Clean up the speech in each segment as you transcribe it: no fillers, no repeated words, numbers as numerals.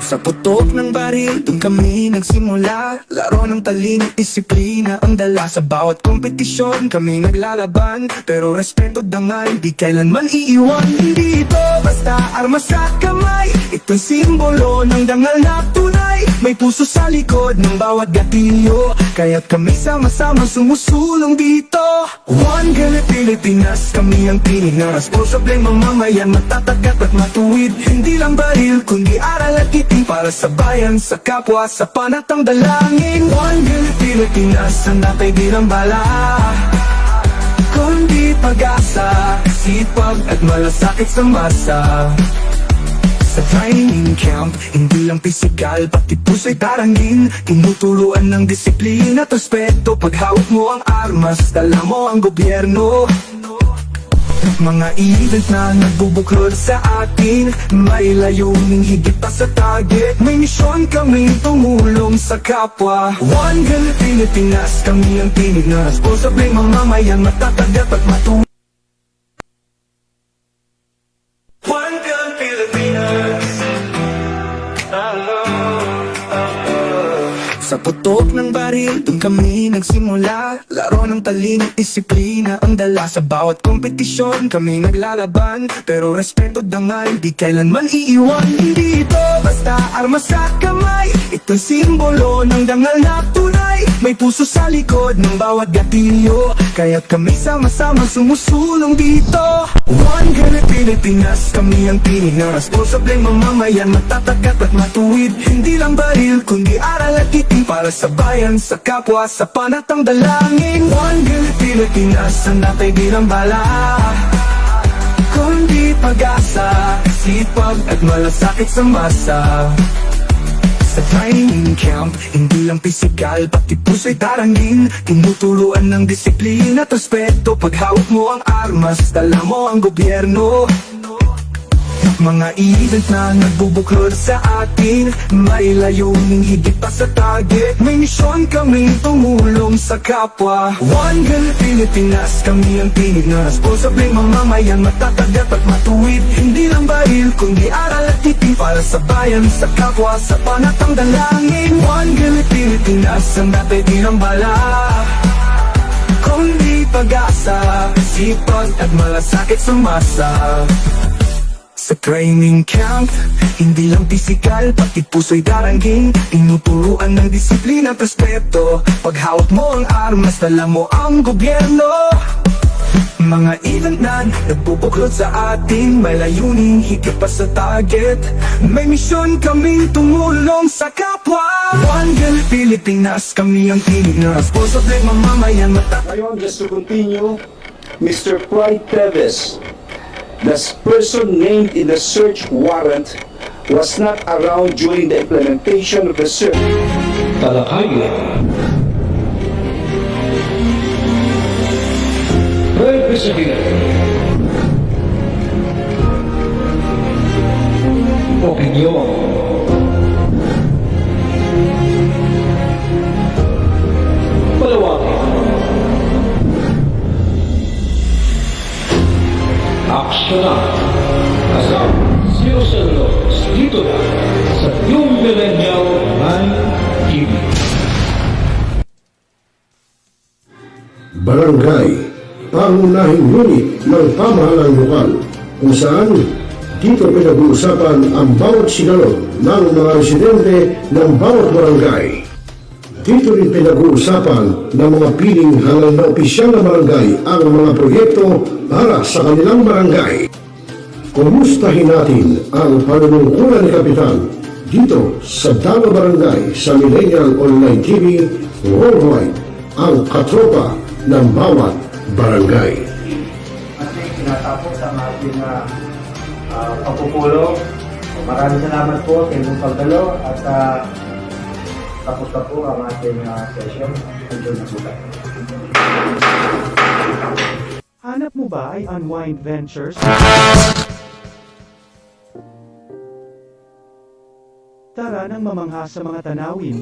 Sa putok ng baril, dun kami nagsimula. Laro ng talino, disiplina ang dala. Sa bawat kompetisyon, kami naglalaban. Pero respeto dangal, di kailanman iiwan. Hindi ito basta armas sa kamay. Ito'y simbolo ng dangal na tunay. May puso sa likod ng bawat gatilyo. Kaya't kami sama-sama sumusulong dito. One Girl Pilipinas, kami ang Pilipinas. Responsable mamamayan, matatagat at matuwid. Hindi lang baril, kundi aral at titing para sa bayan, sa kapwa, sa panatang dalangin. One Girl Pilipinas, ang natay di lang bala, kundi pag-asa, sipag at malasakit sa masa. Sa training camp, hindi lang pisikal, pati puso'y tarangin. Tinuturuan ng disiplina at respeto. Pag hawak mo ang armas, dala mo ang gobyerno. Mga event na nagbubuklod sa atin, may layuning higit pa sa target. May misyon kaming tumulong sa kapwa. One Girl Pilipinas, kami ang Pilipinas. Responsable mamamayan, matatagat at matuwid. One Girl Pilipinas. Sa putok ng baril, dun kami nagsimula. Laro ng talino, disiplina ang dala. Sa bawat kompetisyon, kami naglalaban. Pero respeto dangal, di kailanman iiwan. Hindi ito basta armas sa kamay. Ito'y simbolo ng dangal na tunay. May puso sa likod ng bawat gatilyo. Kaya't kami sama-sama sumusulong dito. One Girl Pilipinas, kami ang Pilipinas. Responsable mamamayan, matatagat at matuwid. Hindi lang baril, kundi aral at titing para sa bayan, sa kapwa, sa panatang dalangin. One Girl Pilipinas, ang natay di lang bala, kundi pag-asa, sipag at malasakit sa masa. Sa training camp, hindi lang pisikal, pati puso'y tarangin. Tinuturuan ng disiplina at respeto. Pag hawak mo ang armas, dala mo ang gobyerno. Mga event na nagbubuklod sa atin, may layuning higit pa sa target. May misyon kaming tumulong sa kapwa. One Girl Pilipinas, kami ang Pilipinas. Responsable mamamayan, matatagat at matuwid. Hindi lang baril, kundi aral at titing para sa bayan, sa kapwa, sa panatang dalangin. One Girl Pilipinas, ang natay di lang bala, kundi pag-asa, sipag at malasakit sa masa. Sa training camp, hindi lang pisikal, pati puso'y darangin. Tinuturuan ng disiplina at respeto. Pag hawak mo ang armas, dala mo ang gobyerno. Mga event na nagbubuklod sa atin, may layuning higit pa sa target. May misyon kaming tumulong sa kapwa. One Girl Pilipinas, kami ang Pilipinas. Responsable mamamayan, Ngayon, just to continue, Mr. Clyde Teves, the person named in the search warrant, was not around during the implementation of the search. Talakay. Representative. Opinion. Palawakin. Aksyonan. Kasama sinusunod dito na sa Yung Millennial 9 TV. Barangay, pangunahing unit ng pamahalaan lokal kung saan dito pinag-uusapan ang bawat sinalot ng mga residente ng bawat barangay. Dito rin pinag-uusapan ng mga piling halal na opisyal na barangay ang mga proyekto para sa kanilang barangay. Kumustahin natin ang panunungkulan ni Kapitan dito sa Dama Barangay sa Millennial Online TV Worldwide, ang katropa ng bawat barangay. Ating tinatapos ang ating pagpupulong. Maraming salamat po sa inyong pagdalo at tapos na po ang ating session. Enjoy na po tayo. Hanap mo ba ay Unwind Ventures? Tara nang mamangha sa mga tanawin.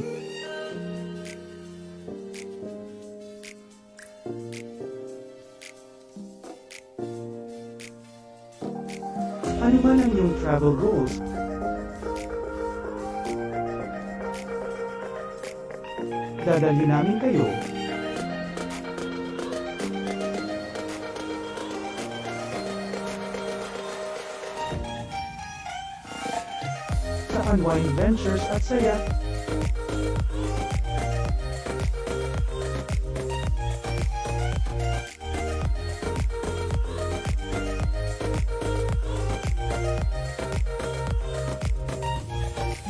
Ano man ang iyong travel goals, Dadalhin namin kayo. Sa Unwind Ventures at Saya.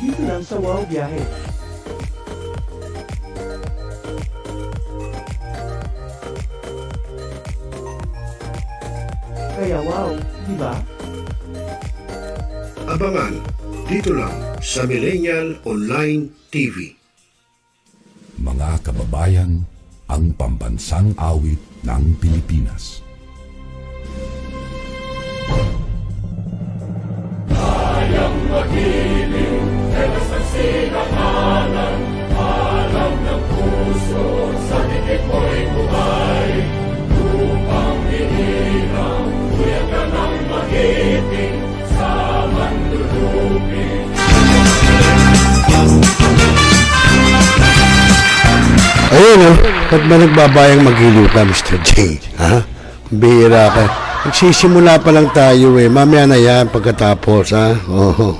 Dito lang sa Wow Biyahe. Kaya wow, di ba? Abangan dito lang sa Millennial Online TV. Mga kababayan, ang pambansang awit ng Pilipinas. Ayun ba't ba nagbabayang maghilo ka, Mr. J? Ha? Bihira ka. Nagsisimula pa lang tayo mamaya na yan pagkatapos, ha? Oo.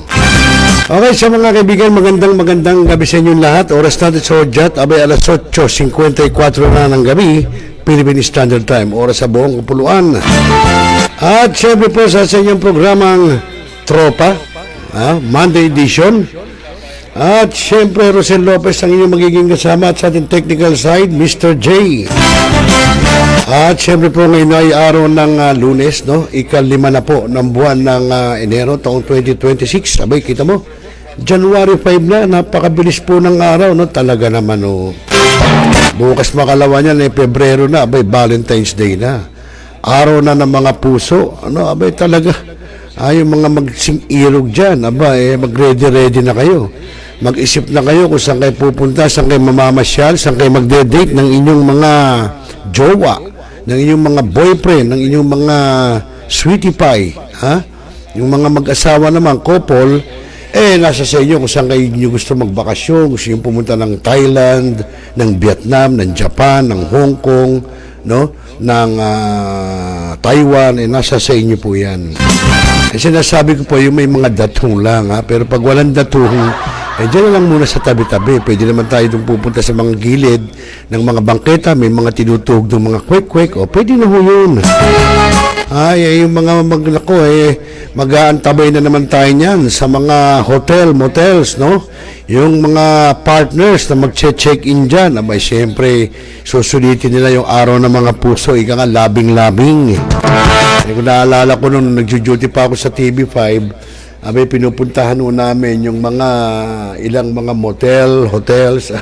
Okay, sa mga kaibigan, magandang gabi sa inyong lahat. Oras natin sa Hudyat, abay alas 8:54 na ng gabi, Philippine Standard Time, oras sa buong kapuluan. At syempre po sa inyong programang Tropa, Monday edition. At syempre, Rosel Lopez ang inyong magiging kasama at sa ating technical side, Mr. J. At syempre po ngayon ay araw ng Lunes, no? Ika-5 na po ng buwan ng Enero, taong 2026. Abay, kita mo, January 5 na, napakabilis po ng araw, no? Talaga naman, no? Bukas makalawa niyan, Pebrero na, abay, Valentine's Day na. Araw na ng mga puso, ano? Abay, talaga, yung mga magsing-irog dyan, abay, mag-ready na kayo. Mag-isip na kayo kung saan kayo pupunta, saan kayo mamamasyal, saan kayo magde-date ng inyong mga jowa, ng inyong mga boyfriend, ng inyong mga sweetie pie, ha? Yung mga mag-asawa naman, couple, nasa sa inyo kung saan kayo gusto magbakasyon, gusto nyo pumunta ng Thailand, ng Vietnam, ng Japan, ng Hong Kong, no? Ng Taiwan, nasa sa inyo po yan. Sinasabi ko po, yung may mga datong lang, ha? Pero pag walang datong, dyan na lang muna sa tabi-tabi. Pwede naman tayo dun pupunta sa mga gilid ng mga bangketa, may mga tinutugog ng mga kwek-kwek, pwede na ho yun. Yung mga mag-aantabay na naman tayo niyan sa mga hotel, motels, no? Yung mga partners na mag-check-in dyan, abay, siyempre, susulitin nila yung araw ng mga puso, ika nga, labing-labing. Kung naalala ko nung nag-duty pa ako sa TV5, abay, pinupuntahan ho namin yung mga ilang mga motel, hotels.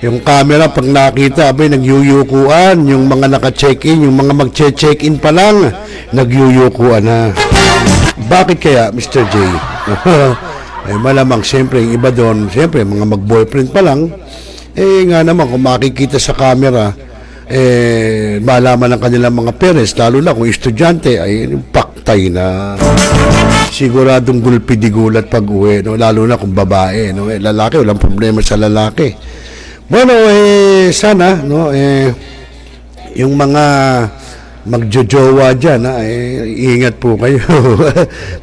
Yung camera, pag nakita, abay, nagyuyukuan. Yung mga naka-check-in, yung mga mag-check-in pa lang, nagyuyukuan na. Bakit kaya, Mr. J? Malamang, siyempre, yung iba doon, siyempre, mga mag-boyfriend pa lang, nga naman, kung makikita sa camera, malaman ng kanilang mga parents, lalo na kung estudyante, ay paktay na. Siguradong gulpi di gulat pag uwi, no? Lalo na kung babae, no? Lalaki, walang problema sa lalaki. Bueno, sana, no? Yung mga magjojowa dyan, ingat po kayo.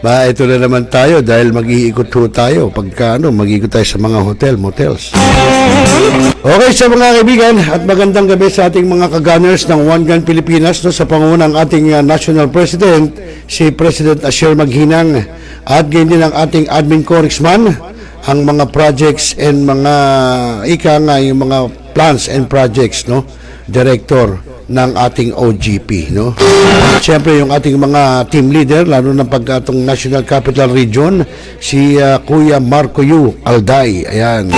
Ito na naman tayo dahil mag-iikot po tayo pagka mag-iikot tayo sa mga hotel, motels. Okay, sa mga kaibigan at magandang gabi sa ating mga ka-gunners ng One Gun Pilipinas, no, sa pangunang ating National President, si President Asher Maghinang, at ganyan din ang ating Admin Corexman, ang mga projects and mga yung mga plans and projects, no, Director ng ating OGP, no? Siyempre yung ating mga team leader, lalo na pag atong National Capital Region, si Kuya Marco Yu Alday. Ayan.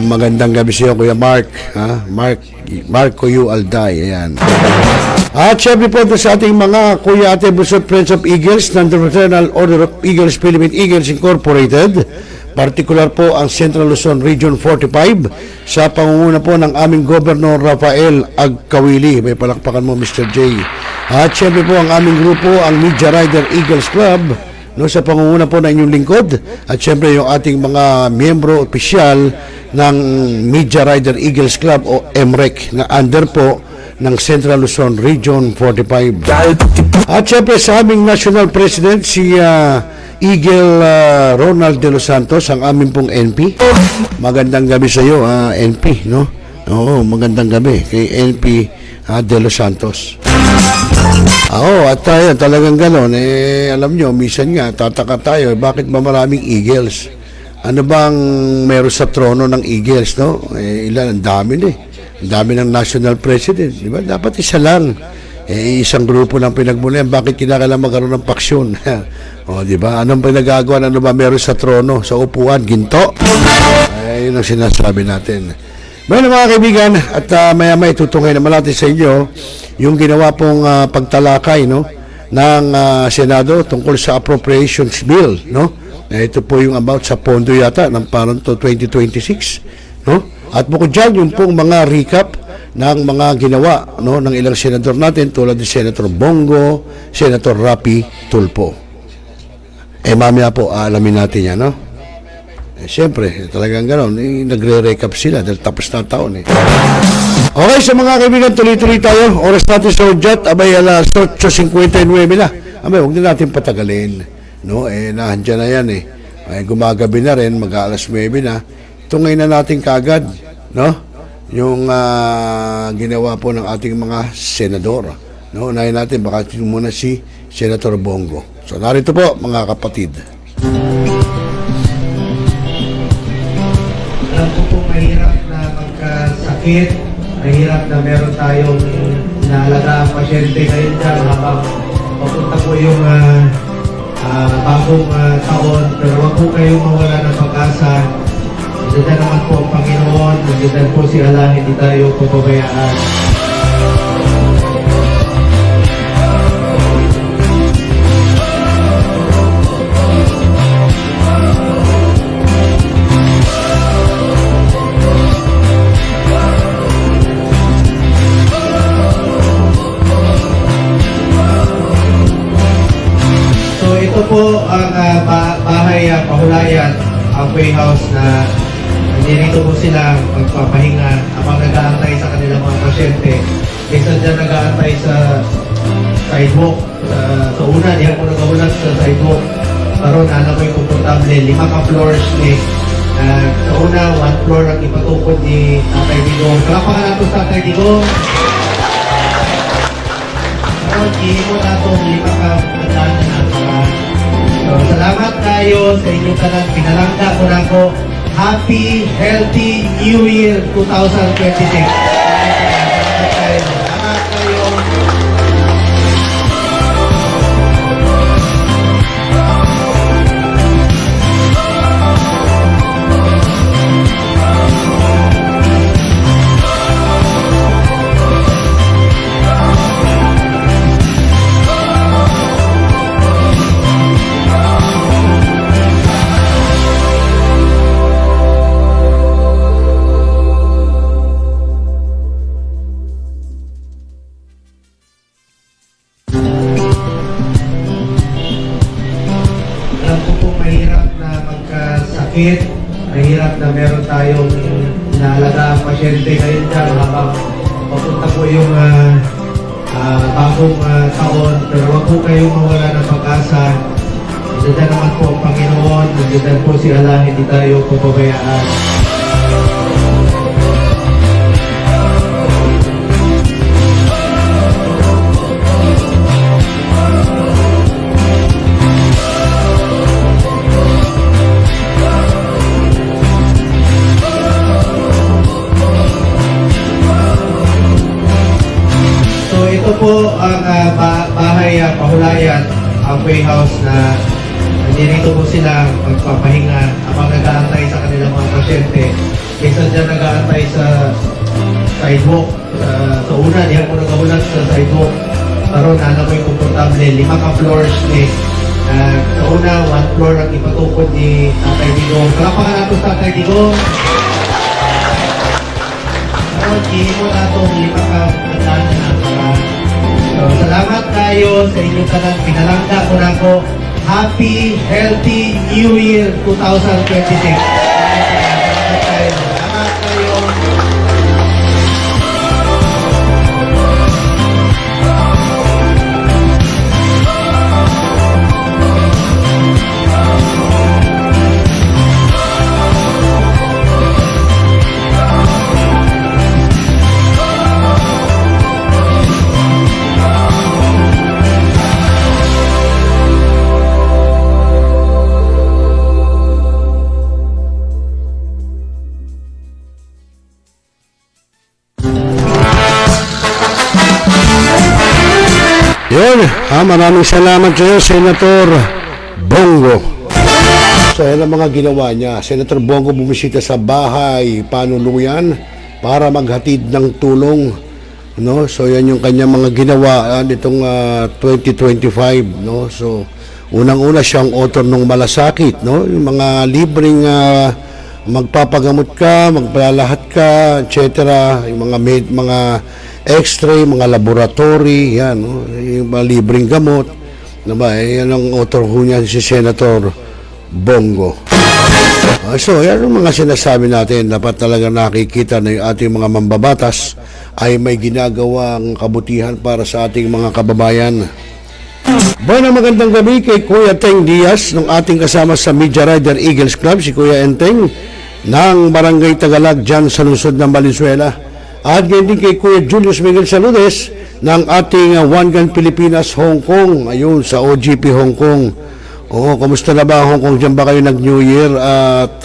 Magandang gabi sa iyo, Kuya Mark, ha? Marco Yu Alday. Ayan. At siyempre po sa ating mga Kuya Ate Busot Friends of Eagles ng the Fraternal Order of Eagles, Philippine Eagles Incorporated, partikular po ang Central Luzon Region 45 sa pangunguna po ng aming Governor Rafael Agkawili. May palakpakan mo, Mr. J. At syempre po ang aming grupo, ang Media Rider Eagles Club, no, sa pangunguna po ng inyong lingkod at syempre yung ating mga miyembro opisyal ng Media Rider Eagles Club o MREC na under po ng Central Luzon Region 45. At syempre sa aming National President si Eagle Ronald De Los Santos, ang aming pong NP. Magandang gabi sa iyo, NP, no? Oo, magandang gabi kay NP De Los Santos. At tayo talagang gano'n, alam nyo, minsan nga, tataka tayo, bakit ba maraming Eagles? Ano bang meron sa trono ng Eagles, no? Ilan, ang dami na Ang dami ng National President, di ba? Dapat isa lang. Isang grupo lang pinagmulan, bakit kinakailangan magkaroon ng paksyon? Di ba? Anong pinagagawa, ano ba meron sa trono, sa upuan, ginto? Yun ang sinasabi natin. Bueno mga kaibigan, at maya-maya itutungay naman natin sa inyo yung ginawa pong pagtalakay, no, ng Senado tungkol sa appropriations bill, no? Ito po yung about sa pondo yata ng parang to 2026, no? At bukod dyan, yung pong mga recap ng mga ginawa, no, ng ilang senador natin tulad ni Senator Bongo, Senator Rapi Tulfo. Mamaya po alamin natin yan, no? Siyempre, talagang gano'n, nagre-recap sila dahil tapos na taon. Okay, sa mga kaibigan, tuloy-tuloy tayo. Oras natin sa Udyat, abay alas 8:59 na. Abay, huwag na natin patagalin. No? Nandiyan na yan gumagabi na rin, mag-alas 9 na. Tungay na natin kagad, no? Yung ginawa po ng ating mga senador. No? Unahin natin, baka muna si Senator Bongo. So, narito po, mga kapatid. Alam ko po mahirap na magkasakit, mahirap na meron tayong inaalagaan pasyente ngayon dyan habang papunta po yung bagong taon. Pero wag po kayong mawala ng pag-asa. Nandiyan naman po ang Panginoon, nandiyan po si Allah, hindi tayo pababayaan. Ito po ang bahay pahulayan, halfway house na nandito po sila magpapahinga habang nag-aantay sa kanilang mga pasyente. Kaysa dyan nag-aantay sa sidewalk. Sa una, di ako nag-aulat sa sidewalk. Karoon, alam ko yung komportable, 5 ka-floors sa una, 1 floor ang ipatukod ni Tatay Digong. Kalapakan natin sa Tatay Digong. Karoon, ihimo nato 5 ka-floors na So, salamat tayo sa inyong talang pinalangga ko na ko. Happy, healthy New Year 2026. Salamat tayo. Salamat tayo. Mahirap na meron tayong inaalagaan pasyente ngayon dyan habang papunta po yung bagong taon. Pero wag po kayong mawala ng pag-asa. Nandiyan naman po ang Panginoon, nandiyan po si Allah, hindi tayo pababayaan. Ito po ang bahay pahulayan, halfway house na nandito po sila magpapahinga habang nag-aantay sa kanilang mga pasyente. Kaysa dyan nag-aantay sa sidewalk. Sa una, di ako nag-aulat sa sidewalk. Karoon, alam ko yung komportable, 5 ka-floors sa una, 1 floor ang ipatukod ni Tatay Digong. Kalapakan natin sa Tatay Digong. Karoon, ihimo nato 5 ka-floors na So, salamat tayo sa inyong talang pinalangga ko na ko. Happy, healthy New Year 2026. Salamat kayo. Yun, maraming salamat sa iyo, Senator Bongo. So, yan ang mga ginawa niya. Senator Bongo bumisita sa bahay panuluyan para maghatid ng tulong. No? So, yan yung kanya mga ginawa nitong 2025. No? So, unang-una siyang author ng malasakit. No? Yung mga libreng magpapagamot ka, magpalalahat ka, etc. Yung mga x-ray, mga laboratory, yan, no? Yung mga libreng gamot, diba? Yan ang author ho niya, si Senator Bongo. So, yan ang mga sinasabi natin. Dapat talaga nakikita na yung ating mga mambabatas ay may ginagawang kabutihan para sa ating mga kababayan. Buwan magandang gabi kay Kuya Teng Diaz ng ating kasama sa Media Rider Eagles Club, si Kuya Enteng ng Barangay Tagalag dyan sa lungsod ng Valenzuela. At ganyan din kay Kuya Julius Miguel Saludes ng ating One Gun Pilipinas Hong Kong, ayun sa OGP Hong Kong. Oo, kamusta na ba Hong Kong? Diyan ba kayo nag-New Year at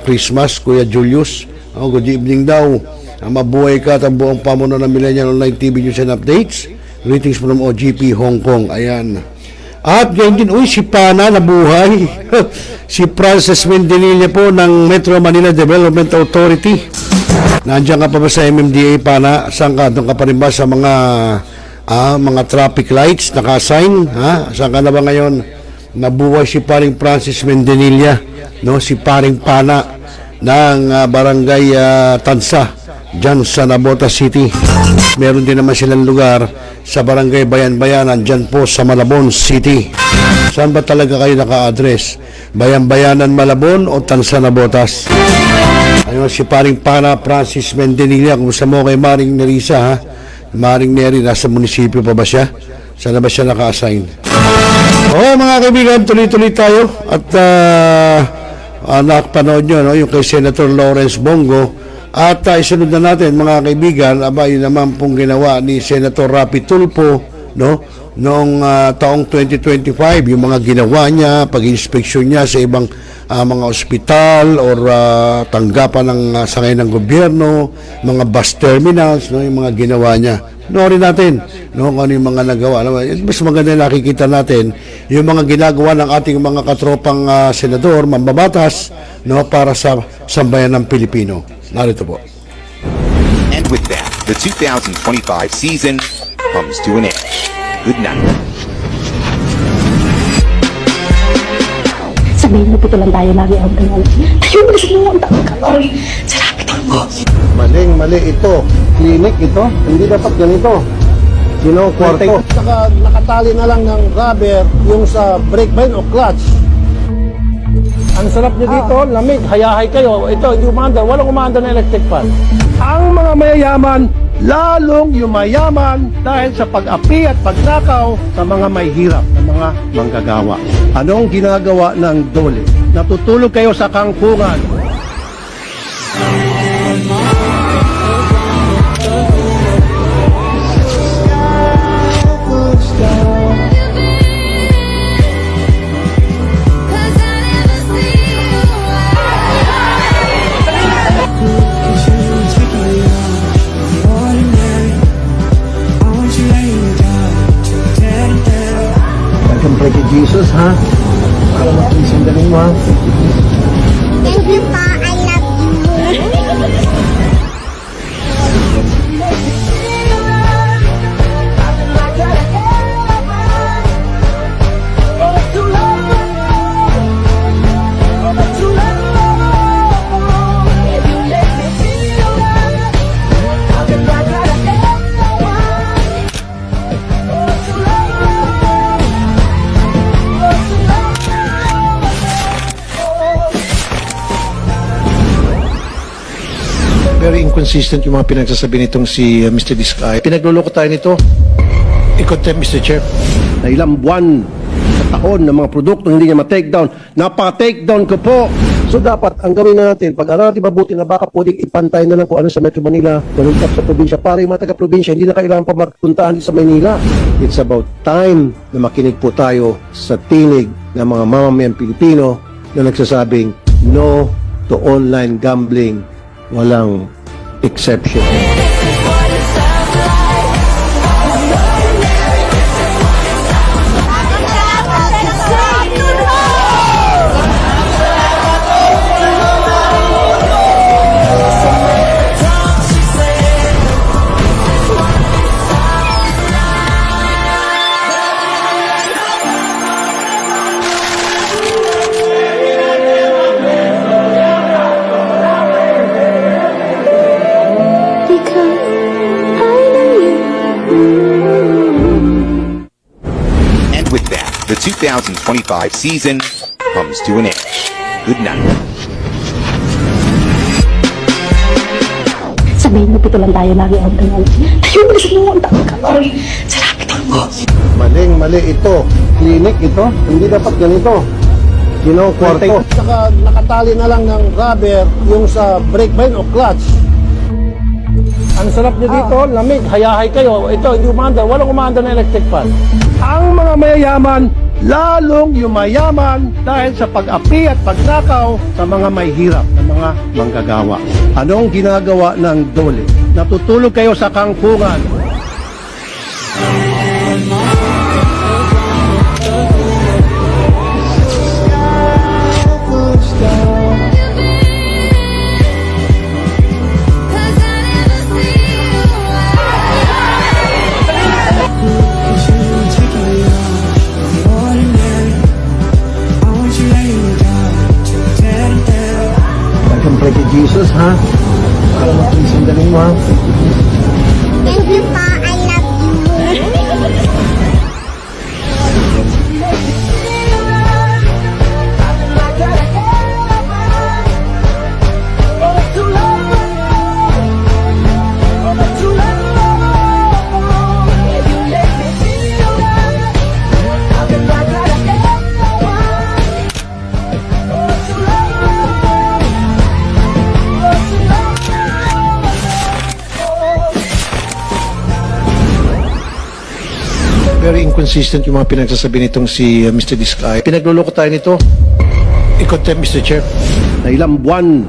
Christmas, Kuya Julius? Oh, good evening daw. Mabuhay ka at ang buong pamuno ng Millennial Online TV News and Updates. Greetings from OGP Hong Kong. Ayan. At ganyan din, si Pana nabuhay. Si Francis Mendenilla po ng Metro Manila Development Authority. Nandiyan ka pa ba sa MMDA, Pana? Saan ka? Doon ka pa rin ba sa mga traffic lights naka-assign? Saan ka na ba ngayon? Nabuhay si paring Francis Mendenilla, no? Si paring Pana ng Barangay Tansa, dyan sa Nabota City. Meron din naman silang lugar sa Barangay Bayan-Bayanan, dyan po sa Malabon City. Saan ba talaga kayo naka-address? Bayan-Bayanan, Malabon o Tansa, Nabotas? Ayun, si paring Pana Francis Mendenilla. Kumusta mo kay Maring Nerissa, ha? Maring Neri, nasa munisipyo pa ba siya? Saan na ba siya naka-assign? Mga kaibigan, tuloy-tuloy tayo. At nakapanood nyo, no? Yung kay Senator Lawrence Bongo. At isunod na natin, mga kaibigan, yun naman pong ginawa ni Senator Rapi Tulfo, no? Noong taong 2025, yung mga ginawa niya, pag-inspeksyon niya sa ibang mga ospital or tanggapan ng sangay ng gobyerno, mga bus terminals, no, yung mga ginawa niya. Noorin natin, no, kung ano yung mga nagawa. Mas maganda nakikita natin yung mga ginagawa ng ating mga katropang senador, mambabatas, no, para sa sambayan ng Pilipino. Narito po. And with that, the 2025 season comes to an end. Good night. Sabihin mo, pito lang tayo lagi ang ganyan. Tayo mo na sa mga ang tawag. Sarap, mo. Mali ito. Clinic ito. Hindi dapat ganito. Kwarto. Saka nakatali na lang ng rubber yung sa brake line o clutch. Ang sarap nyo dito, lamig, hayahay kayo. Ito, hindi umanda, walang umanda na electric fan. Ang mga mayayaman, lalong yumayaman dahil sa pag-api at pagnakaw sa mga may hirap na mga manggagawa. Anong ginagawa ng DOLE? Natutulog kayo sa kangkungan. Pray kay Jesus, ha? Para makisin galing mo, ha? Thank you pa, I love you. Very inconsistent yung mga pinagsasabi nitong si Mr. Diskay. Pinagluloko tayo nito. I-contempt, Mr. Chair. Na ilang buwan sa taon ng mga produkto hindi niya ma-take down. Napaka-take down ko po. So dapat ang gawin natin, pag-aralan natin mabuti na baka pwedeng ipantay na lang kung ano sa Metro Manila, ganun sa probinsya, para yung mga taga-probinsya, hindi na kailangan pa magpuntahan sa Manila. It's about time na makinig po tayo sa tinig ng mga mamamayang Pilipino na nagsasabing no to online gambling. Walang exception. And with that, the 2025 season comes to an end. Good night. Sabihin mo, pito lang tayo lagi ang ganyan. Tayo mo na sa mga ang tayo. Sarapit ako. Mali ito. Clinic ito. Hindi dapat ganito. Kwarto. Saka nakatali na lang ng rubber yung sa brake line o clutch. Ang sarap nyo dito, lamig, hayahay kayo. Ito, hindi umanda. Walang umanda na electric fan. Ang mga mayayaman, lalong yumayaman dahil sa pag-api at pagnakaw sa mga may hirap na mga manggagawa. Anong ginagawa ng dole? Natutulog kayo sa kangkungan. Pray to Jesus, ha? Para matulis ang galing mo, ha? Thank you pa, I love you. Very inconsistent yung mga pinagsasabi nitong si Mr. Diskay. Pinagluloko tayo nito. I-contempt, Mr. Chair. Na ilang buwan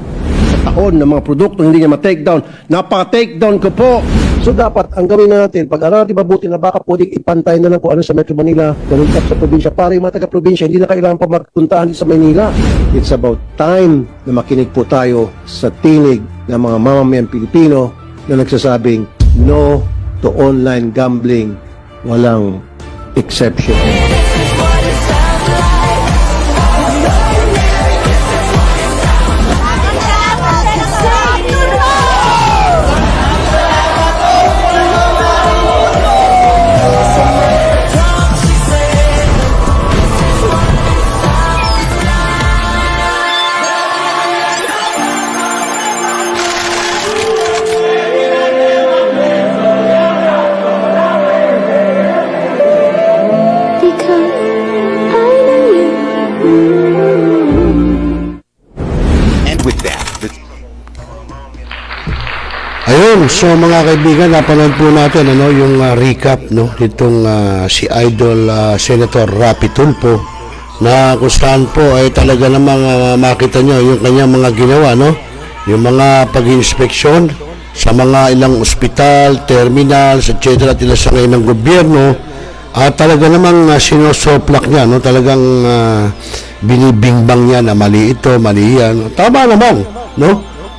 sa taon ng mga produkto hindi niya ma-take down. Napaka-take down ko po. So dapat ang gawin natin, pag-aralan natin mabuti na baka pwedeng ipantay na lang kung ano sa Metro Manila, ganun sa probinsya, para yung mga taga-probinsya, hindi na kailangan pa magpuntahan sa Manila. It's about time na makinig po tayo sa tinig ng mga mamamayang Pilipino na nagsasabing no to online gambling. Walang exception. And with that, the Ayun, so mga kaibigan, napanood po natin yung recap nitong si Idol Senator Rapi Tulfo, na kung saan po ay talaga namang makita nyo yung kanyang mga ginawa, yung mga pag-inspeksyon sa mga ilang ospital, terminals, etc. tinasangay ng gobyerno, at talaga namang sinosoplak niya, talagang binibingbang niya na mali ito, mali yan. Tama naman,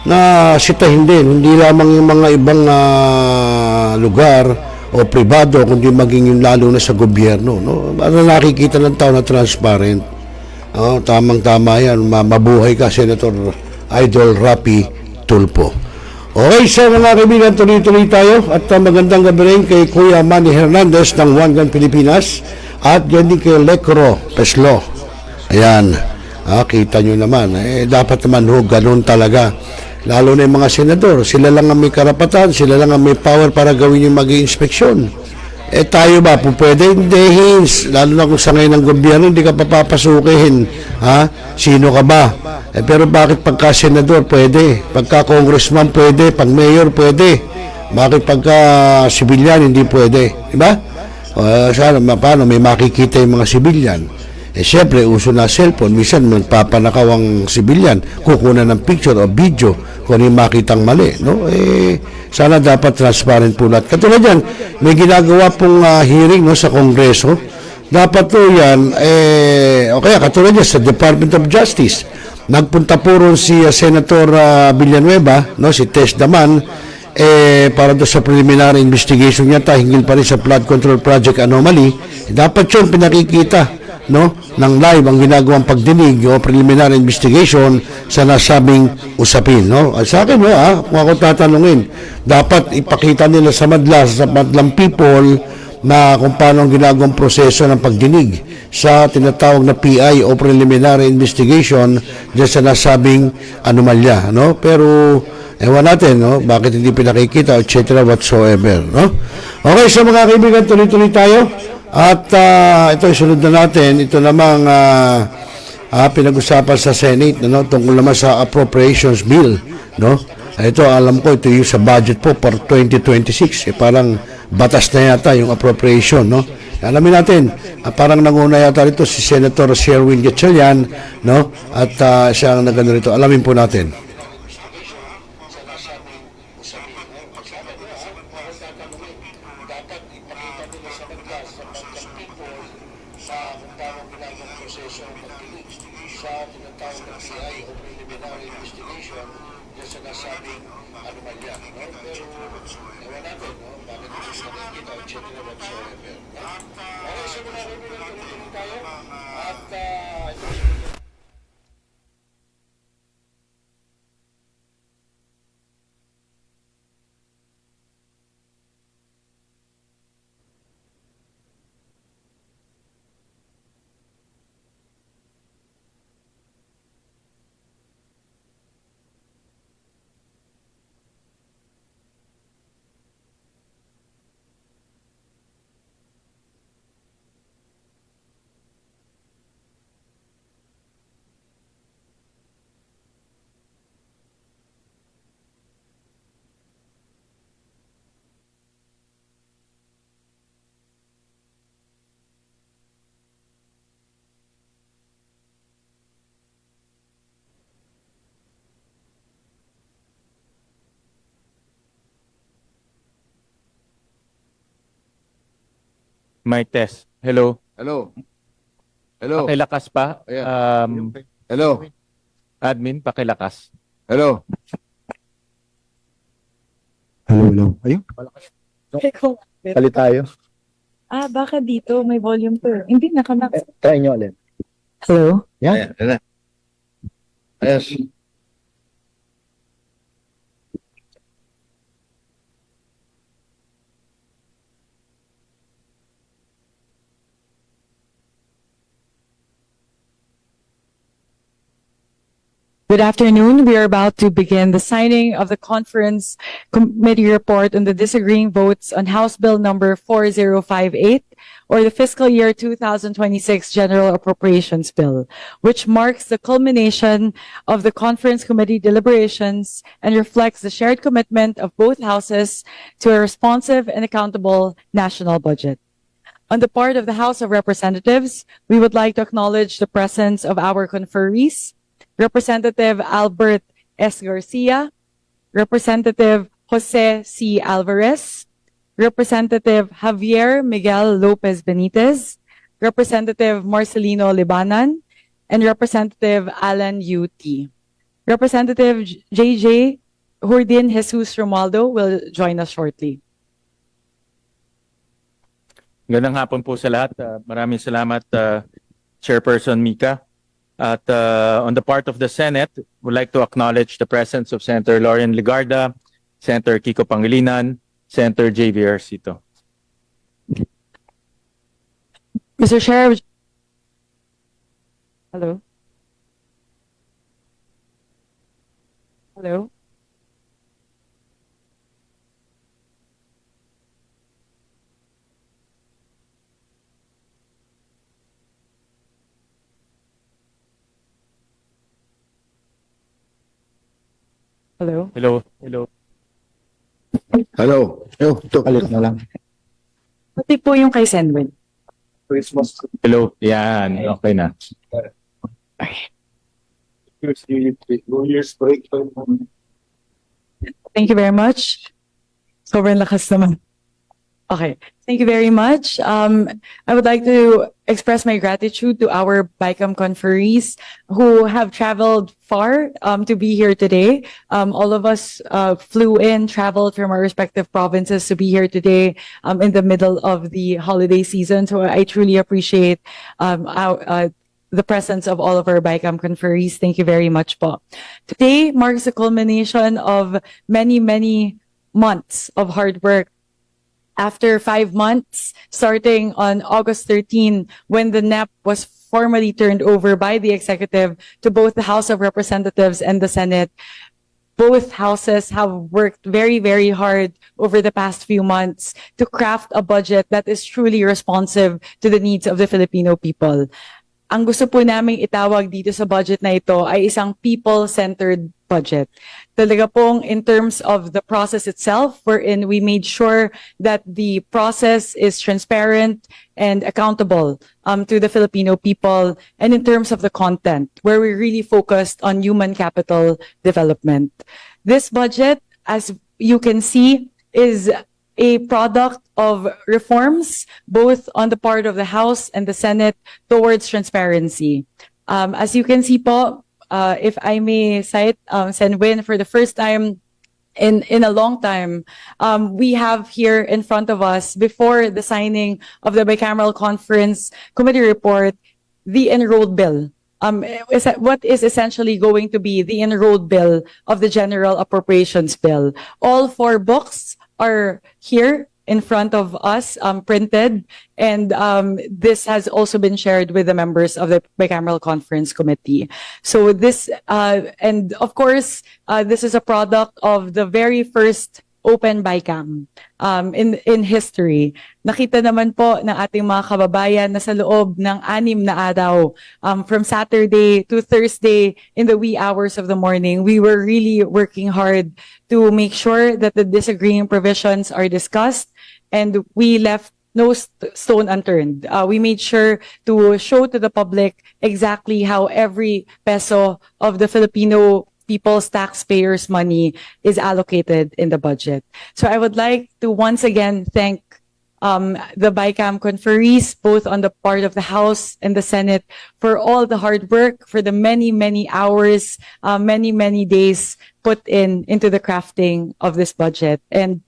na sitahin din, hindi lamang yung mga ibang lugar o pribado, kundi maging yung lalo na sa gobyerno. Ano nakikita ng tao na transparent. Tamang-tama yan, mabuhay ka, Senator Idol Rapi Tulfo. Okay, so mga kaibigan, tuloy-tuloy tayo at magandang gabi rin kay Kuya Manny Hernandez ng One Gun Pilipinas at yan din kay Lecro Peslo. Ayan, kita nyo naman, dapat naman ganun talaga. lalo na yung mga senador, sila lang ang may karapatan, sila lang ang may power para gawin yung mag-inspeksyon. Eh tayo ba, po pwede? Hindi, Hins. Lalo na kung sa ngayon ng gobyerno, hindi ka papapasukin. Ha? Sino ka ba? Eh, pero bakit pagka senador, pwede? Pagka congressman, pwede. Pag mayor, pwede. Bakit pagka civilian, hindi pwede? Diba? Sana, paano? May makikita yung mga civilian. Eh, syempre, uso na cellphone. Minsan, magpapanakaw ang civilian. Kukunan ng picture o video kung ano yung makitang mali. No? Eh, sana dapat transparent po lahat. Katulad yan, may ginagawa pong hearing no, sa Kongreso. Dapat po yan, okay, katulad yan sa Department of Justice. Nagpunta po ron si Senator Villanueva, no, si Tess Daman, para doon sa preliminary investigation niya, hingil pa rin sa flood control project anomaly. Dapat yun pinakikita, no, ng live ang ginagawang pagdinig o preliminary investigation sa nasabing usapin, no. At sa akin, no, kung ako tatanungin, dapat ipakita nila sa madlang people na kung paano ang ginagawang proseso ng pagdinig sa tinatawag na PI o preliminary investigation dyan sa nasabing anomalya, no. Pero ewan natin, no, bakit hindi pinakikita, etc. whatsoever, no. Okay, so mga kaibigan, tuloy-tuloy tayo. At ito isunod na natin, ito namang pinag-usapan sa Senate, no, tungkol naman sa appropriations bill, no. Ito, alam ko, ito yung sa budget po for 2026, parang batas na yata yung appropriation, no. Alamin natin, parang nanguna yata rito si Senator Sherwin Gatchalian, no, at siya ang nagano rito. Alamin po natin. Mic test. Hello. Hello. Hello. Pakilakas pa. Hello. Admin, pakilakas. Hello. Hello. Ayun. Pali tayo. Baka dito may volume to. Hindi nakamax. Try nyo ulit. Hello? Yan. Ayos. Good afternoon. We are about to begin the signing of the conference committee report on the disagreeing votes on House Bill number 4058, or the fiscal year 2026 General Appropriations Bill, which marks the culmination of the conference committee deliberations and reflects the shared commitment of both houses to a responsive and accountable national budget. On the part of the House of Representatives, we would like to acknowledge the presence of our conferees, Representative Albert S. Garcia, Representative Jose C. Alvarez, Representative Javier Miguel Lopez Benitez, Representative Marcelino Libanan, and Representative Alan U.T. Representative J.J. Hordin Jesus Romualdo will join us shortly. Gandang hapon po sa lahat. Maraming salamat, Chairperson Mika. At on the part of the Senate, we'd like to acknowledge the presence of Senator Lauren Legarda, Senator Kiko Pangilinan, Senator J.V. Arcito. Mr. Chair. Hello. Hello. Hello? Hello? Hello? Hello. Ito kalit na lang. Pati po yung kay Senwin. Hello? Yan, okay na. Thank you very much. Sobrang lakas naman. Okay. Thank you very much. I would like to express my gratitude to our BICAM conferees who have traveled far to be here today. All of us flew in, traveled from our respective provinces to be here today in the middle of the holiday season. So I truly appreciate the presence of all of our BICAM conferees. Thank you very much po. Today marks the culmination of many, many months of hard work. After 5 months, starting on August 13, when the NEP was formally turned over by the executive to both the House of Representatives and the Senate, both houses have worked very, very hard over the past few months to craft a budget that is truly responsive to the needs of the Filipino people. Ang gusto po naming itawag dito sa budget na ito ay isang people-centered budget. Talaga pong in terms of the process itself, wherein we made sure that the process is transparent and accountable to the Filipino people, and in terms of the content, where we really focused on human capital development. This budget, as you can see, is a product of reforms, both on the part of the House and the Senate towards transparency. As you can see po, if I may cite Senwin, for the first time in a long time, we have here in front of us, before the signing of the bicameral conference committee report, the enrolled bill. What is essentially going to be the enrolled bill of the General Appropriations Bill. All 4 books are here in front of us, printed, and this has also been shared with the members of the bicameral conference committee. So this, and of course, this is a product of the very first open BICAM in history. Nakita naman po ng ating mga kababayan na sa loob ng 6 na araw, from Saturday to Thursday in the wee hours of the morning, we were really working hard to make sure that the disagreeing provisions are discussed, and we left no stone unturned. We made sure to show to the public exactly how every peso of the Filipino people's taxpayers' money is allocated in the budget. So I would like to once again thank the BICAM conferees, both on the part of the House and the Senate, for all the hard work, for the many, many hours, many, many days put into the crafting of this budget. And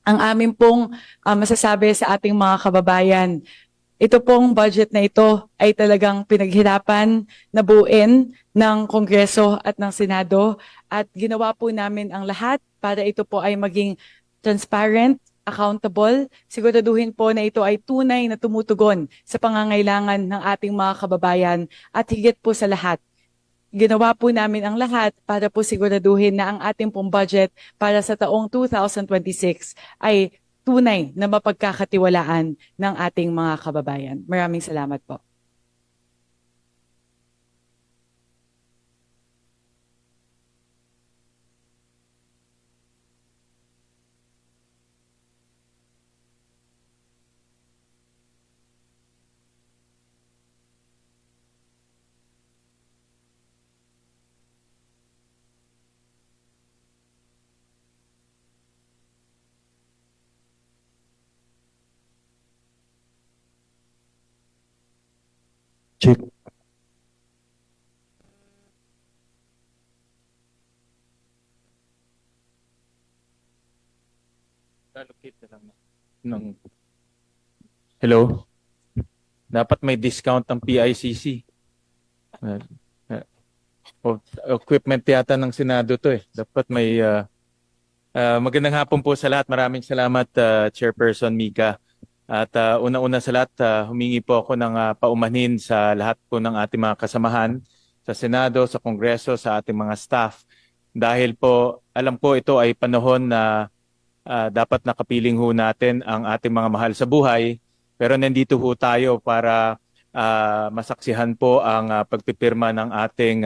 ang amin pong masasabi sa ating mga kababayan, ito pong budget na ito ay talagang pinaghirapan na buuin ng Kongreso at ng Senado, at ginawa po namin ang lahat para ito po ay maging transparent, accountable. Siguraduhin po na ito ay tunay na tumutugon sa pangangailangan ng ating mga kababayan, at higit po sa lahat, ginawa po namin ang lahat para po siguraduhin na ang ating pong budget para sa taong 2026 ay tunay na mapagkakatiwalaan ng ating mga kababayan. Maraming salamat po. Check. Allocate na lang ng... Hello? Dapat may discount ang PICC. Equipment yata ng Senado to eh. Dapat may... magandang hapon po sa lahat. Maraming salamat, Chairperson Mika. At una-una sa lahat, humingi po ako ng paumanhin sa lahat po ng ating mga kasamahan sa Senado, sa Kongreso, sa ating mga staff. Dahil po, alam po ito ay panahon na dapat nakapiling ho natin ang ating mga mahal sa buhay. Pero nandito ho tayo para masaksihan po ang pagpipirma ng ating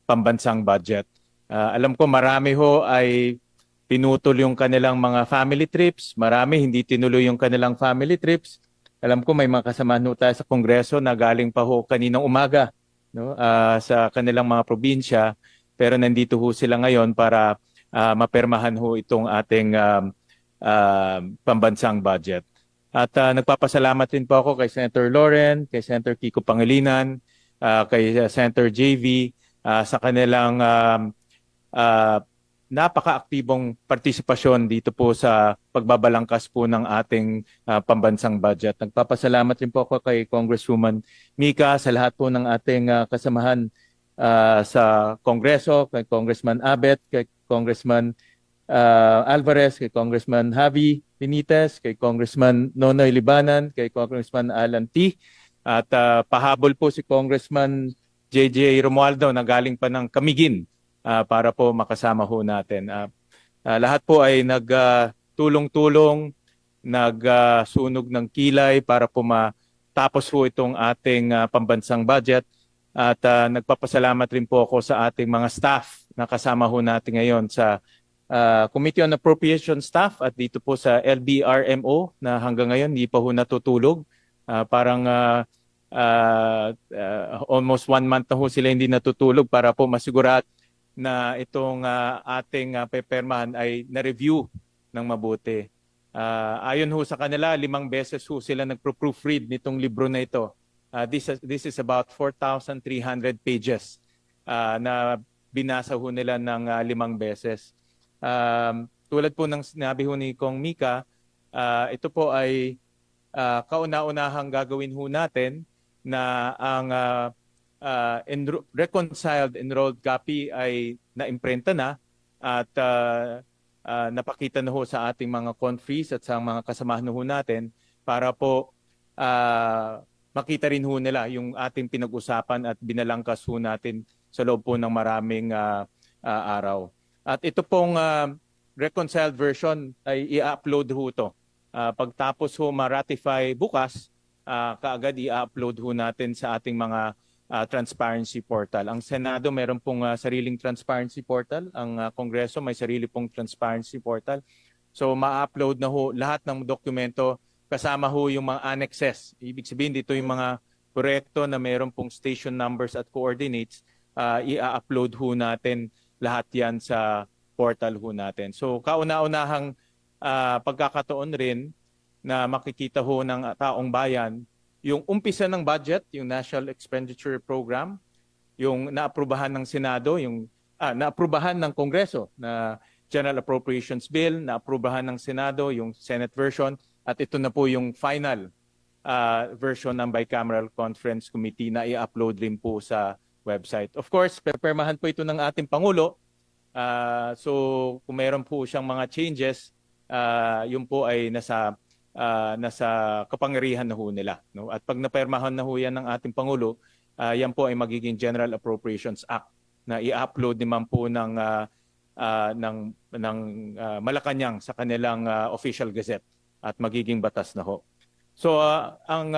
pambansang budget. Alam ko marami ho ay pinutol yung kanilang mga family trips, marami hindi tinuloy yung kanilang family trips. Alam ko may mga kasamahan ho tayo sa Kongreso na galing pa ho kaninang umaga, no, sa kanilang mga probinsya, pero nandito ho sila ngayon para mapermahan ho itong ating pambansang budget. At nagpapasalamat din po ako kay Senator Lauren, kay Senator Kiko Pangilinan, kay Senator JV sa kanilang napaka-aktibong partisipasyon dito po sa pagbabalangkas po ng ating pambansang budget. Nagpapasalamat rin po ako kay Congresswoman Mika, sa lahat po ng ating kasamahan sa Kongreso, kay Congressman Abet, kay Congressman Alvarez, kay Congressman Javi Benitez, kay Congressman Nonoy Libanan, kay Congressman Alan T. At pahabol po si Congressman JJ Romualdo na galing pa ng Camiguin para po makasama ho natin. Lahat po ay nagtulong-tulong, nagsunog ng kilay para po matapos po itong ating pambansang budget. At nagpapasalamat rin po ako sa ating mga staff na kasama ho natin ngayon sa Committee on Appropriation staff at dito po sa LBRMO na hanggang ngayon hindi pa ho natutulog. Parang almost 1 month na ho sila hindi natutulog para po masigurat na itong ating pepermahan ay na-review ng mabuti. Ayon ho sa kanila, 5 beses ho sila nagpro-proofread nitong libro na ito. This is about 4,300 pages na binasa ho nila ng 5 beses. Tulad po ng sinabi ho ni Kong Mika, ito po ay kauna-unahang gagawin ho natin na ang reconciled enrolled copy ay naimprenta na at napakita na ho sa ating mga conferees at sa mga kasamahan ho natin para po makita rin ho nila yung ating pinag-usapan at binalangkas ho natin sa loob po ng maraming araw. At ito pong reconciled version ay i-upload ho ito. Pagtapos ho ma-ratify bukas, kaagad i-upload ho natin sa ating mga transparency portal. Ang Senado meron pong sariling transparency portal. Ang Kongreso may sarili pong transparency portal. So ma-upload na ho lahat ng dokumento kasama ho yung mga annexes. Ibig sabihin dito yung mga proyekto na meron pong station numbers at coordinates, i-upload ho natin lahat yan sa portal ho natin. So kauna-unahang pagkakataon rin na makikita ho ng taong bayan yung umpisa ng budget, yung National Expenditure Program, yung naaprubahan ng Senado, yung naaprubahan ng Kongreso na General Appropriations Bill, naaprubahan ng Senado, yung Senate version, at ito na po yung final version ng Bicameral Conference Committee na i-upload rin po sa website. Of course, pepermahan po ito ng ating Pangulo. So kung mayroon po siyang mga changes, yun po ay nasa kapangyarihan na ho nila. No? At pag napermahan na ho yan ng ating Pangulo, yan po ay magiging General Appropriations Act na i-upload naman po ng Malacanang sa kanilang official gazette at magiging batas na ho. So ang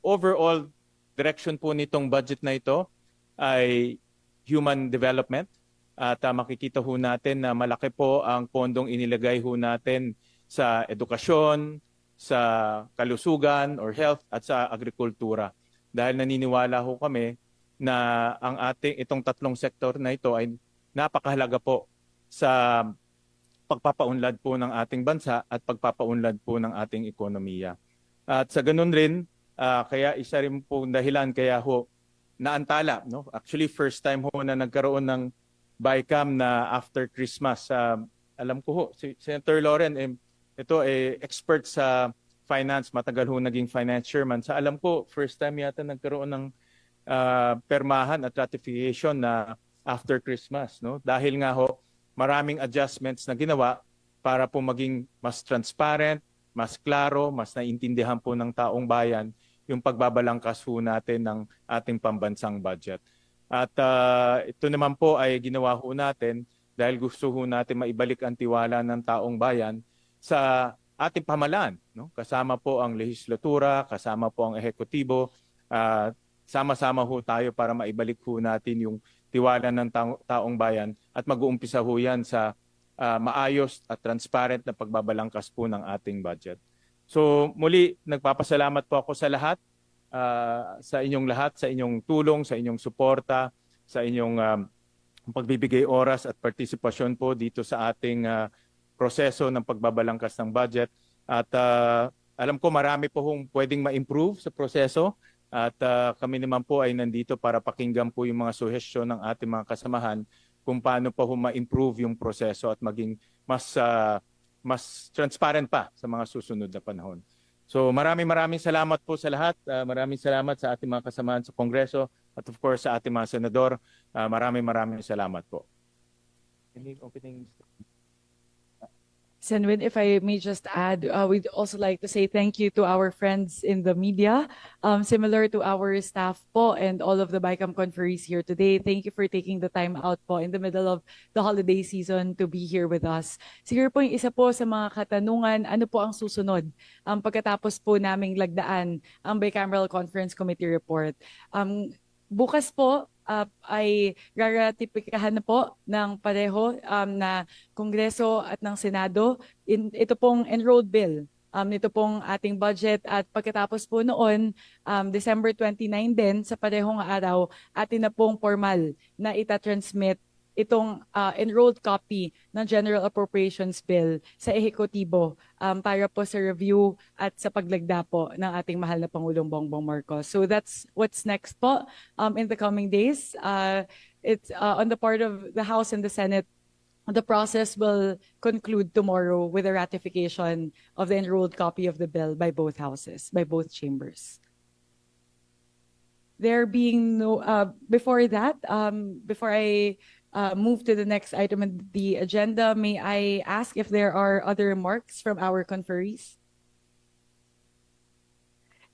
overall direction po nitong budget na ito ay human development at makikita ho natin na malaki po ang pondong inilagay ho natin sa edukasyon, sa kalusugan or health at sa agrikultura. Dahil naniniwala ho kami na ang itong tatlong sektor na ito ay napakahalaga po sa pagpapaunlad po ng ating bansa at pagpapaunlad po ng ating ekonomiya. At sa ganun rin, kaya isa rin po dahilan kaya ho naantala. No? Actually, first time ho na nagkaroon ng BICAM na after Christmas. Alam ko ho, si Senator Lauren, ito expert sa finance, matagal ho naging finance chairman. Sa alam ko, first time yata nagkaroon ng permahan at ratification na after Christmas. No? Dahil nga ho, maraming adjustments na ginawa para po maging mas transparent, mas klaro, mas naiintindihan po ng taong bayan yung pagbabalangkas ho natin ng ating pambansang budget. At ito naman po ay ginawa ho natin dahil gusto ho natin maibalik ang tiwala ng taong bayan sa ating pamahalaan. No? Kasama po ang lehislatura, kasama po ang ehekutibo, sama-sama ho tayo para maibalik ho natin yung tiwala ng taong bayan at mag-uumpisa ho yan sa maayos at transparent na pagbabalangkas po ng ating budget. So muli, nagpapasalamat po ako sa inyong lahat, sa inyong tulong, sa inyong suporta, sa inyong pagbibigay oras at partisipasyon po dito sa ating proseso ng pagbabalangkas ng budget. At alam ko marami po hong pwedeng ma-improve sa proseso at kami naman po ay nandito para pakinggan po yung mga suhestyon ng ating mga kasamahan kung paano po ma-improve yung proseso at maging mas transparent pa sa mga susunod na panahon. So maraming salamat po sa lahat. Maraming salamat sa ating mga kasamahan sa Kongreso at of course sa ating mga senador. Maraming salamat po. Any opening? Senwin, if I may just add, we'd also like to say thank you to our friends in the media, similar to our staff po and all of the BICAM conferees here today. Thank you for taking the time out po in the middle of the holiday season to be here with us. Siguro po yung isa po sa mga katanungan, ano po ang susunod pagkatapos po naming lagdaan ang Bicameral Conference Committee report. Bukas po, ay raratipikahan na po ng pareho na Kongreso at ng Senado. Ito pong enrolled bill. Ito pong ating budget at pagkatapos po noon, December 29 din sa parehong araw, atin na pong formal na itatransmit itong enrolled copy ng General Appropriations Bill sa ehekutibo para po sa review at sa paglagda po ng ating mahal na Pangulong Bongbong Marcos. So that's what's next po in the coming days. It's on the part of the House and the Senate. The process will conclude tomorrow with the ratification of the enrolled copy of the bill by both houses, by both chambers. There being no, before that, before I move to the next item on the agenda, may I ask if there are other remarks from our conferees?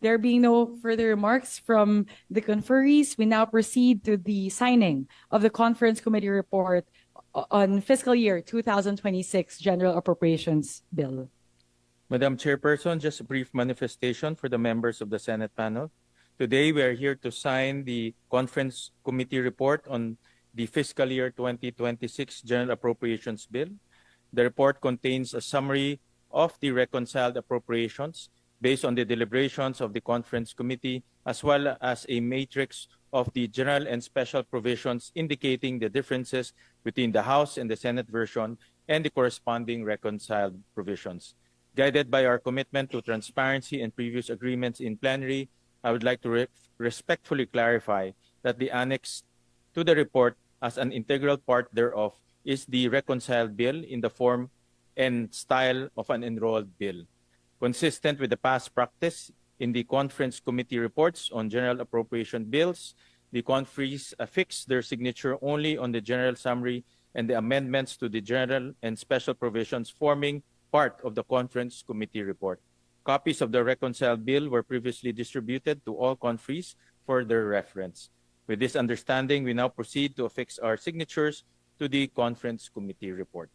There being no further remarks from the conferees, we now proceed to the signing of the Conference Committee report on fiscal year 2026 General Appropriations Bill. Madam Chairperson, just a brief manifestation for the members of the Senate panel. Today, we are here to sign the Conference Committee report on the fiscal year 2026 General Appropriations Bill. The report contains a summary of the reconciled appropriations based on the deliberations of the Conference Committee, as well as a matrix of the general and special provisions indicating the differences between the House and the Senate version and the corresponding reconciled provisions. Guided by our commitment to transparency and previous agreements in plenary, I would like to respectfully clarify that the annex to the report as an integral part thereof is the reconciled bill in the form and style of an enrolled bill. Consistent with the past practice in the Conference Committee reports on general appropriation bills, the conferees affix their signature only on the general summary and the amendments to the general and special provisions forming part of the Conference Committee report. Copies of the reconciled bill were previously distributed to all conferees for their reference. With this understanding, we now proceed to affix our signatures to the Conference Committee report.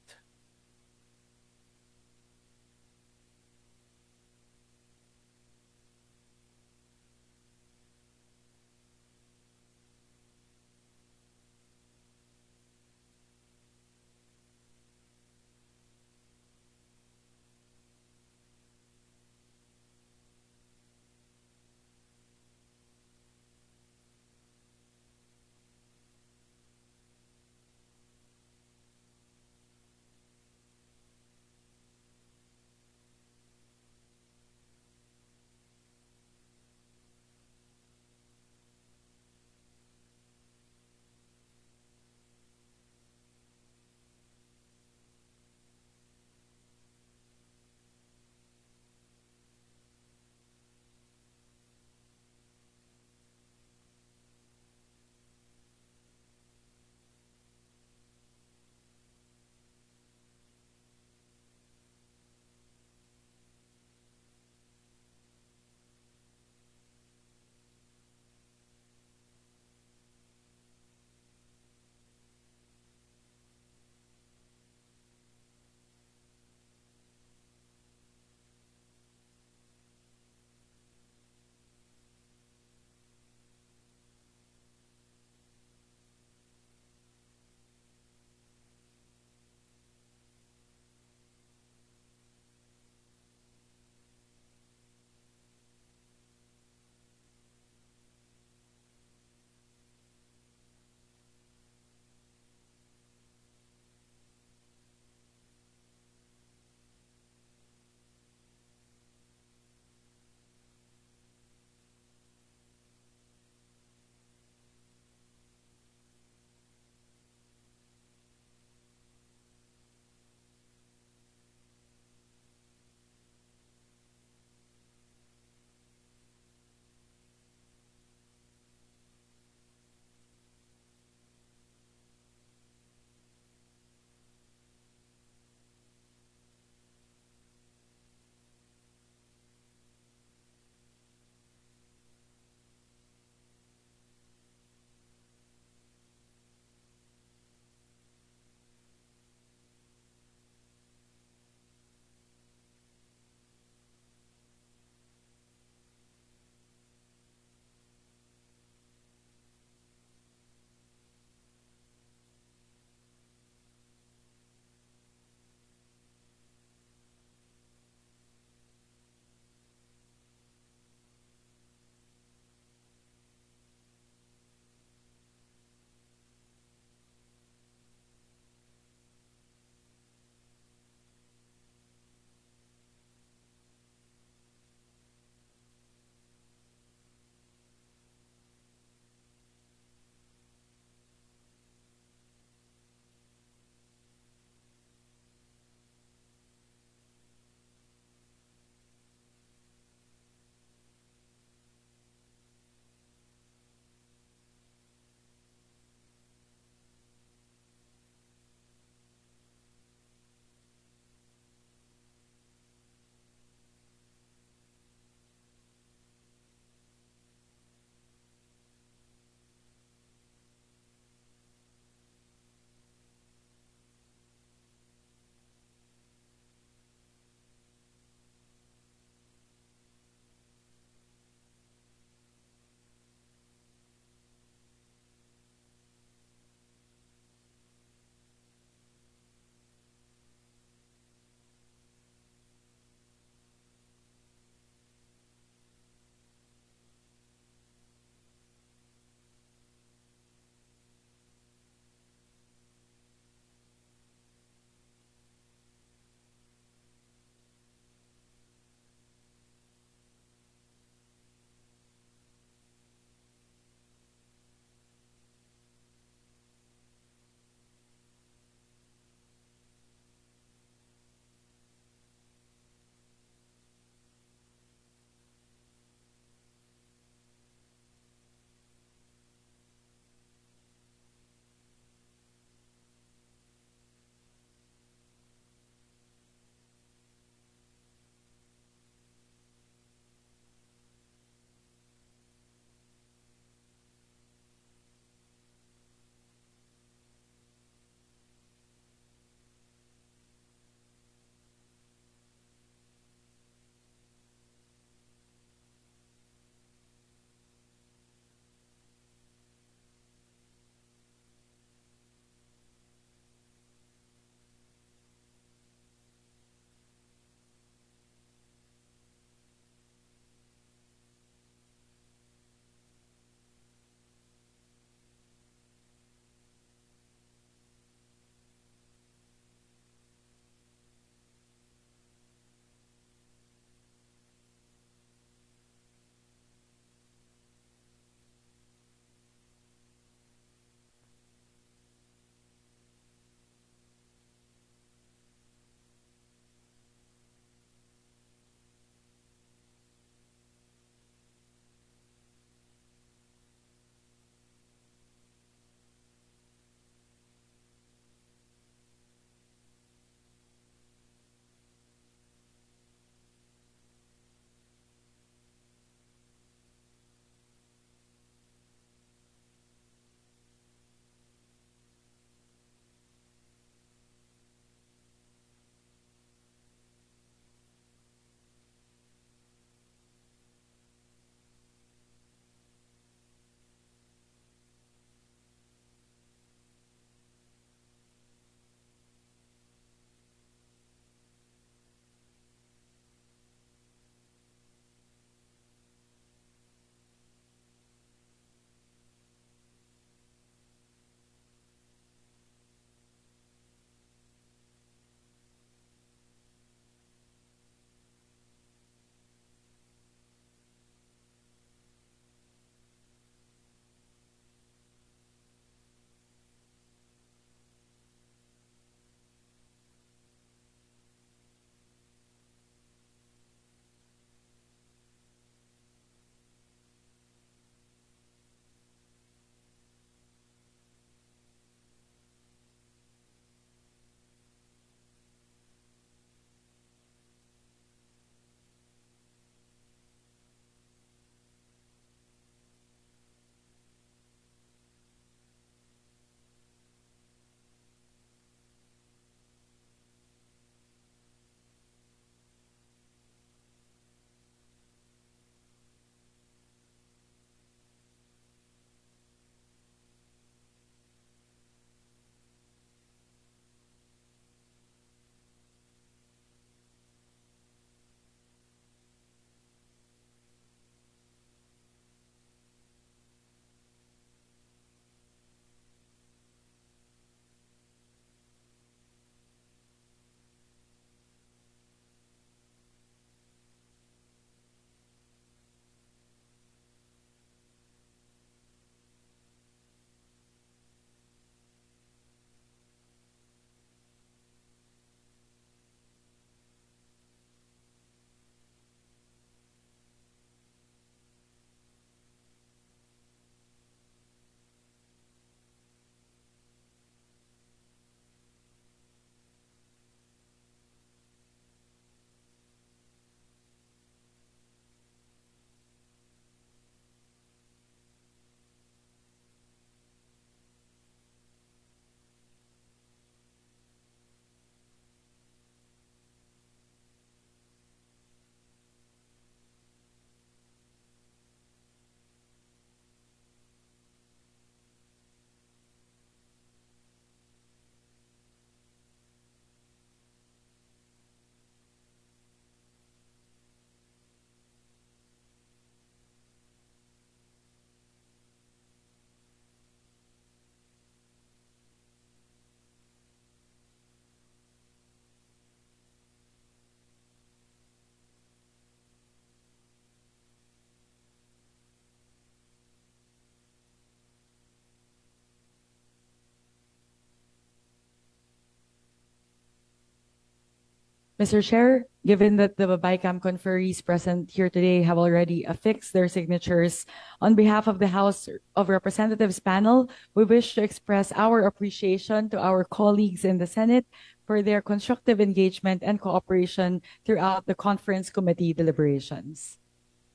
Mr. Chair, given that the BICAM conferees present here today have already affixed their signatures, on behalf of the House of Representatives panel, we wish to express our appreciation to our colleagues in the Senate for their constructive engagement and cooperation throughout the conference committee deliberations.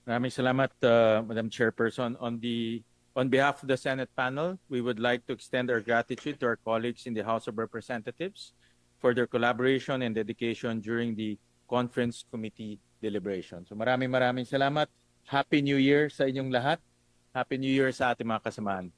Maraming salamat, Madam Chairperson. On behalf of the Senate panel, we would like to extend our gratitude to our colleagues in the House of Representatives for their collaboration and dedication during the conference committee deliberation. So maraming salamat. Happy New Year sa inyong lahat. Happy New Year sa ating mga kasamahan.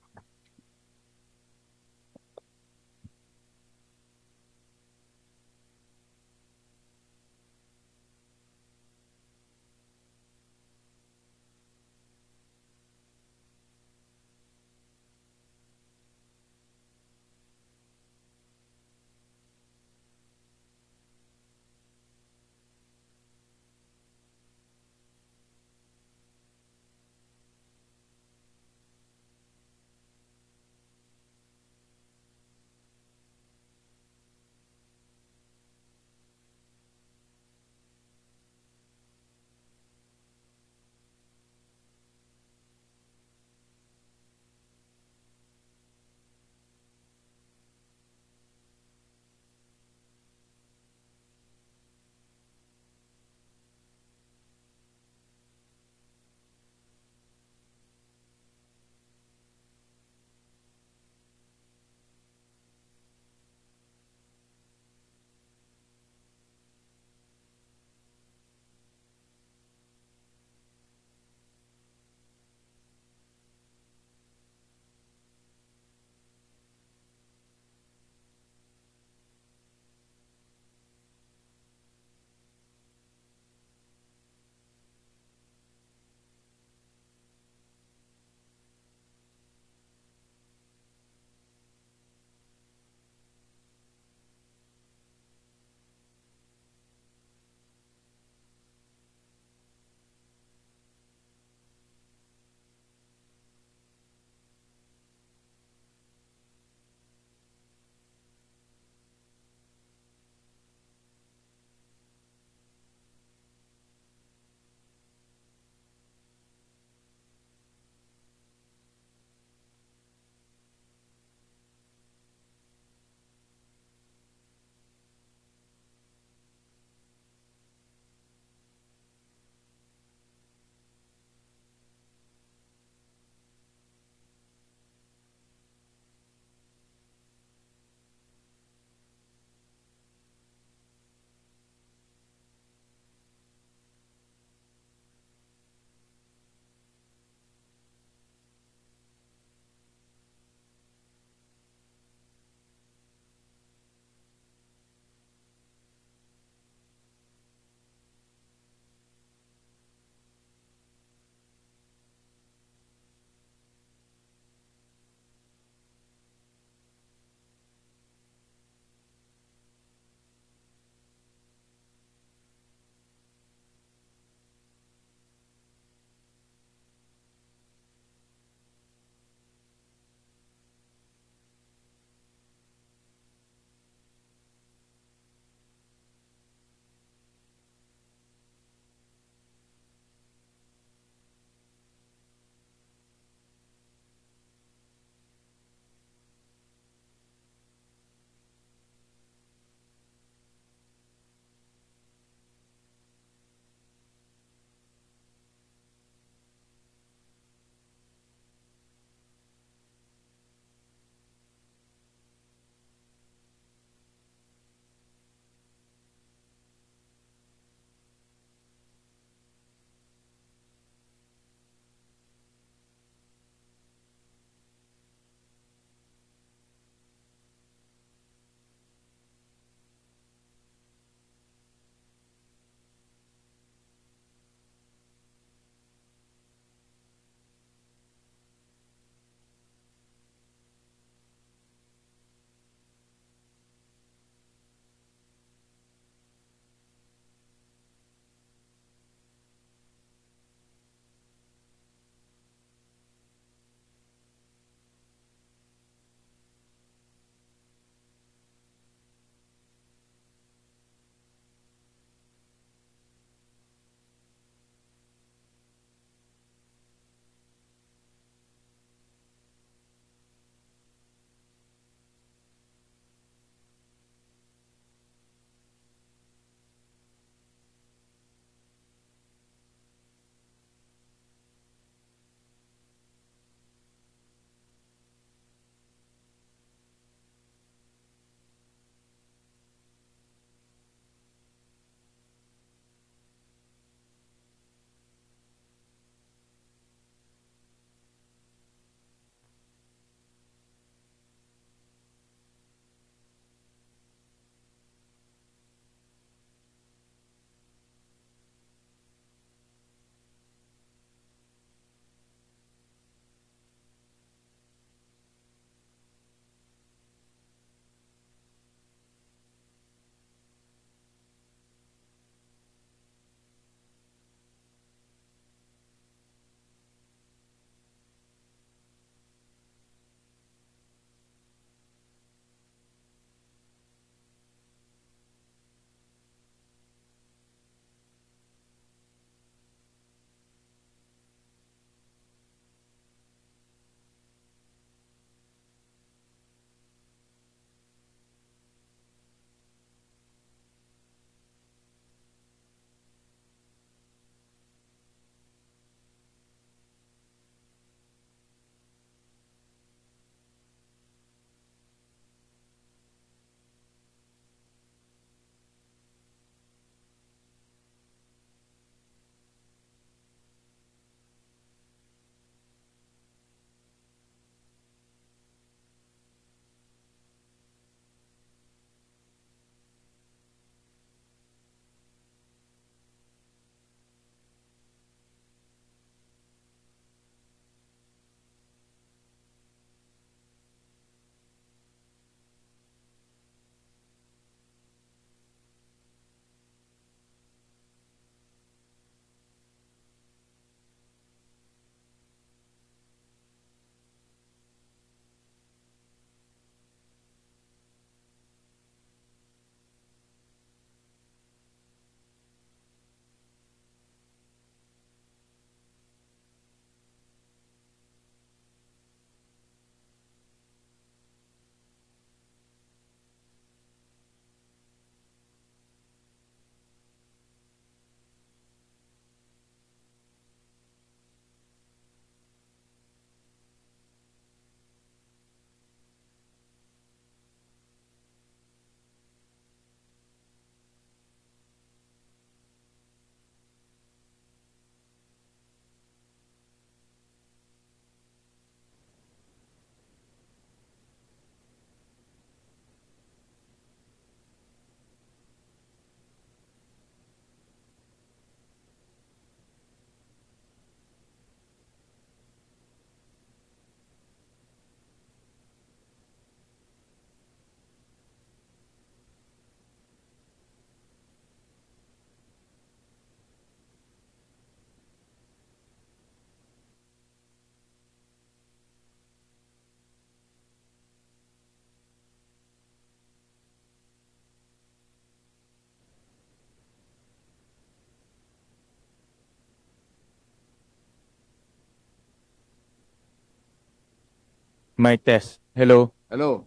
Mic test. Hello. Hello.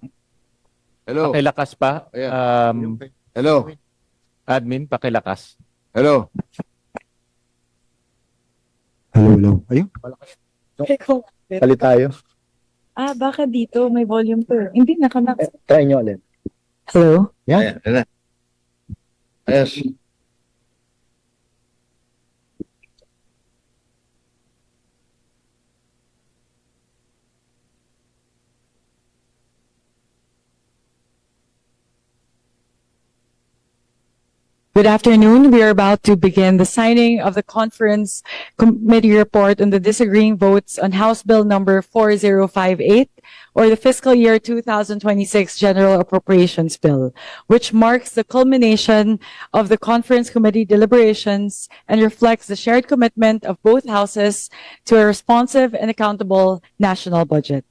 Hello. Pakilakas pa. Ayan. Hello. Admin, pakilakas. Hello. Hello. Ayun. Palit tayo. Baka dito may volume to. Hindi, nakamax. Try nyo ulit. Hello? Yan. Ayan. Ayos. Good afternoon. We are about to begin the signing of the conference committee report on the disagreeing votes on House Bill number 4058, or the fiscal year 2026 General Appropriations Bill, which marks the culmination of the conference committee deliberations and reflects the shared commitment of both houses to a responsive and accountable national budget.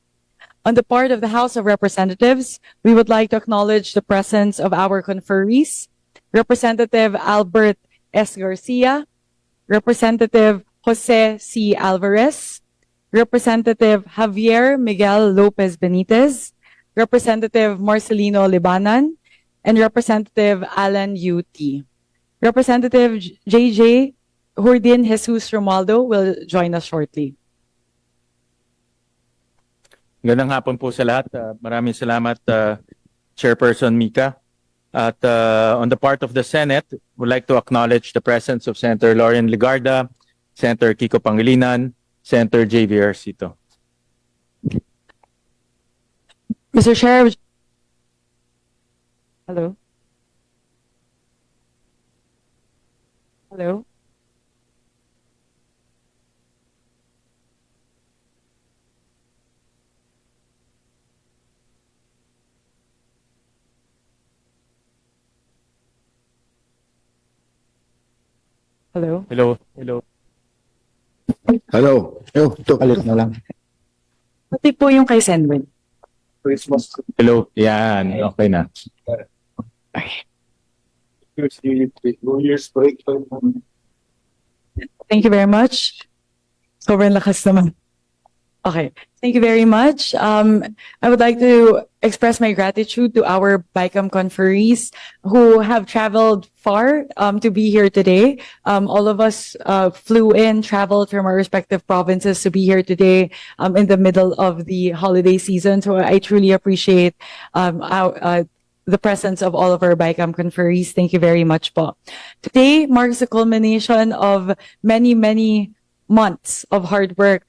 On the part of the House of Representatives, we would like to acknowledge the presence of our conferees, Representative Albert S. Garcia, Representative Jose C. Alvarez, Representative Javier Miguel Lopez Benitez, Representative Marcelino Libanan, and Representative Alan U.T. Representative J.J. Hurdin Jesus Romualdo will join us shortly. Gandang hapon po sa lahat. Maraming salamat, Chairperson Mika. At on the part of the Senate, we'd like to acknowledge the presence of Senator Lauren Legarda, Senator Kiko Pangilinan, Senator J.V. Arcito. Mr. Chair. Hello. Hello. Hello. Hello. Hello. Hello. Ito, palit na lang. Pati po yung kay Senwin. Christmas. Hello. Yan. Okay na. New Year's break. Thank you very much. Sobrang lakas naman. Okay. Thank you very much. I would like to express my gratitude to our BICAM conferees who have traveled far to be here today. All of us flew in, traveled from our respective provinces to be here today in the middle of the holiday season. So I truly appreciate the presence of all of our BICAM conferees. Thank you very much po. Today marks the culmination of many, many months of hard work.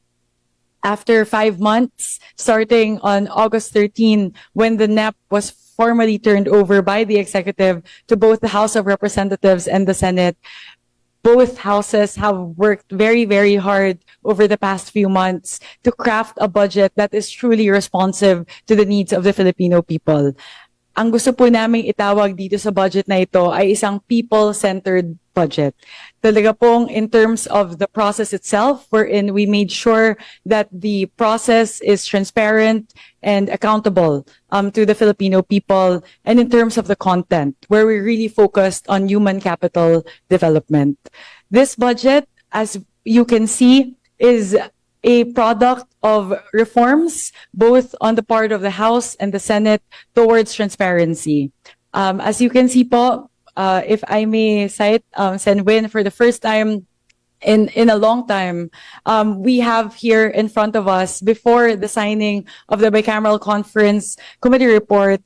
After 5 months, starting on August 13, when the NEP was formally turned over by the executive to both the House of Representatives and the Senate, both houses have worked very, very hard over the past few months to craft a budget that is truly responsive to the needs of the Filipino people. Ang gusto po namin itawag dito sa budget na ito ay isang people-centered budget. Talaga pong in terms of the process itself, wherein we made sure that the process is transparent and accountable to the Filipino people, and in terms of the content, where we really focused on human capital development. This budget, as you can see, is a product of reforms, both on the part of the House and the Senate towards transparency. As you can see po, if I may cite Senwin, for the first time in a long time, we have here in front of us, before the signing of the bicameral conference committee report,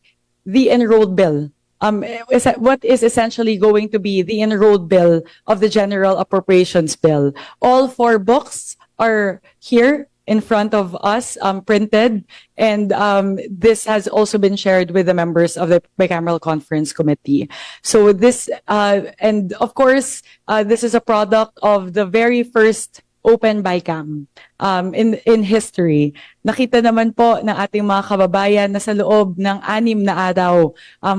the enrolled bill. What is essentially going to be the enrolled bill of the General Appropriations Bill. All 4 books are here in front of us, printed, and this has also been shared with the members of the bicameral conference committee. So this, and of course, this is a product of the very first open BICAM in history. Nakita naman po ng ating mga kababayan na sa loob ng 6 na araw,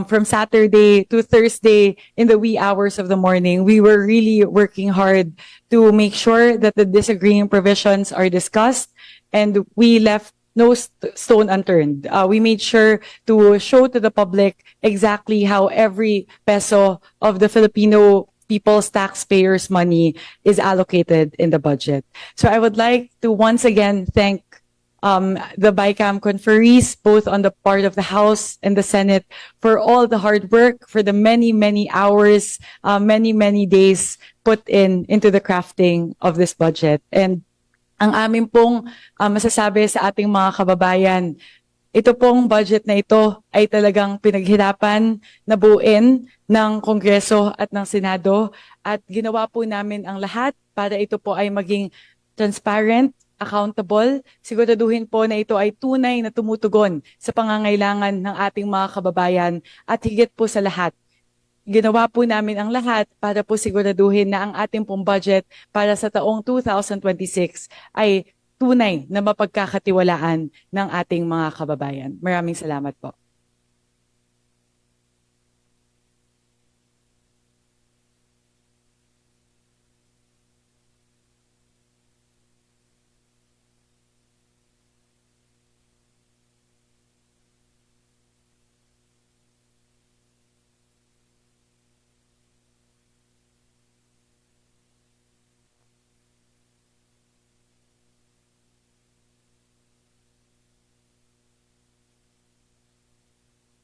from Saturday to Thursday in the wee hours of the morning, we were really working hard to make sure that the disagreeing provisions are discussed, and we left no stone unturned. We made sure to show to the public exactly how every peso of the Filipino people's taxpayers' money is allocated in the budget. So I would like to once again thank the BICAM conferees, both on the part of the House and the Senate, for all the hard work, for the many, many hours, many, many days put into the crafting of this budget. And ang amin pong masasabi sa ating mga kababayan, ito pong budget na ito ay talagang pinaghirapan na buuin ng Kongreso at ng Senado at ginawa po namin ang lahat para ito po ay maging transparent, accountable, siguraduhin po na ito ay tunay na tumutugon sa pangangailangan ng ating mga kababayan at higit po sa lahat, ginawa po namin ang lahat para po siguraduhin na ang ating pong budget para sa taong 2026 ay tunay na mapagkakatiwalaan ng ating mga kababayan. Maraming salamat po.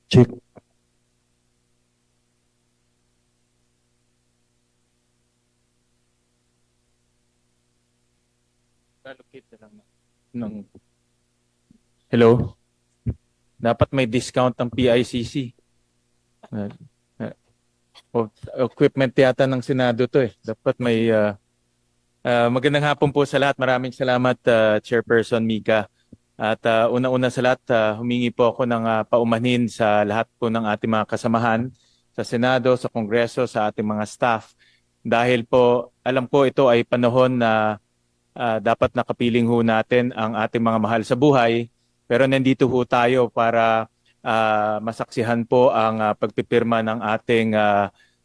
Check. Hello? Dapat may discount ang PICC. Equipment yata ng Senado to eh. Dapat may... magandang hapon po sa lahat. Maraming salamat, Chairperson Mika. At una-una sa lahat, humingi po ako ng paumanhin sa lahat po ng ating mga kasamahan sa Senado, sa Kongreso, sa ating mga staff. Dahil po, alam ko ito ay panahon na dapat nakapiling ho natin ang ating mga mahal sa buhay. Pero nandito ho tayo para masaksihan po ang pagpipirma ng ating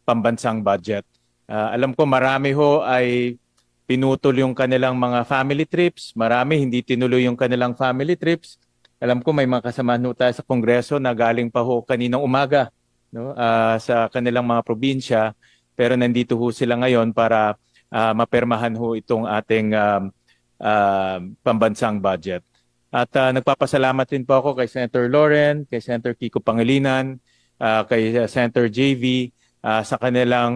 pambansang budget. Alam ko marami ho ay pinutol yung kanilang mga family trips. Marami hindi tinuloy yung kanilang family trips. Alam ko may mga kasamahan ho tayo sa Kongreso na galing pa ho kaninang umaga, no? Sa kanilang mga probinsya. Pero nandito ho sila ngayon para mapirmahan ho itong ating pambansang budget. At nagpapasalamat din po ako kay Senator Lauren, kay Senator Kiko Pangilinan, kay Senator JV sa kanilang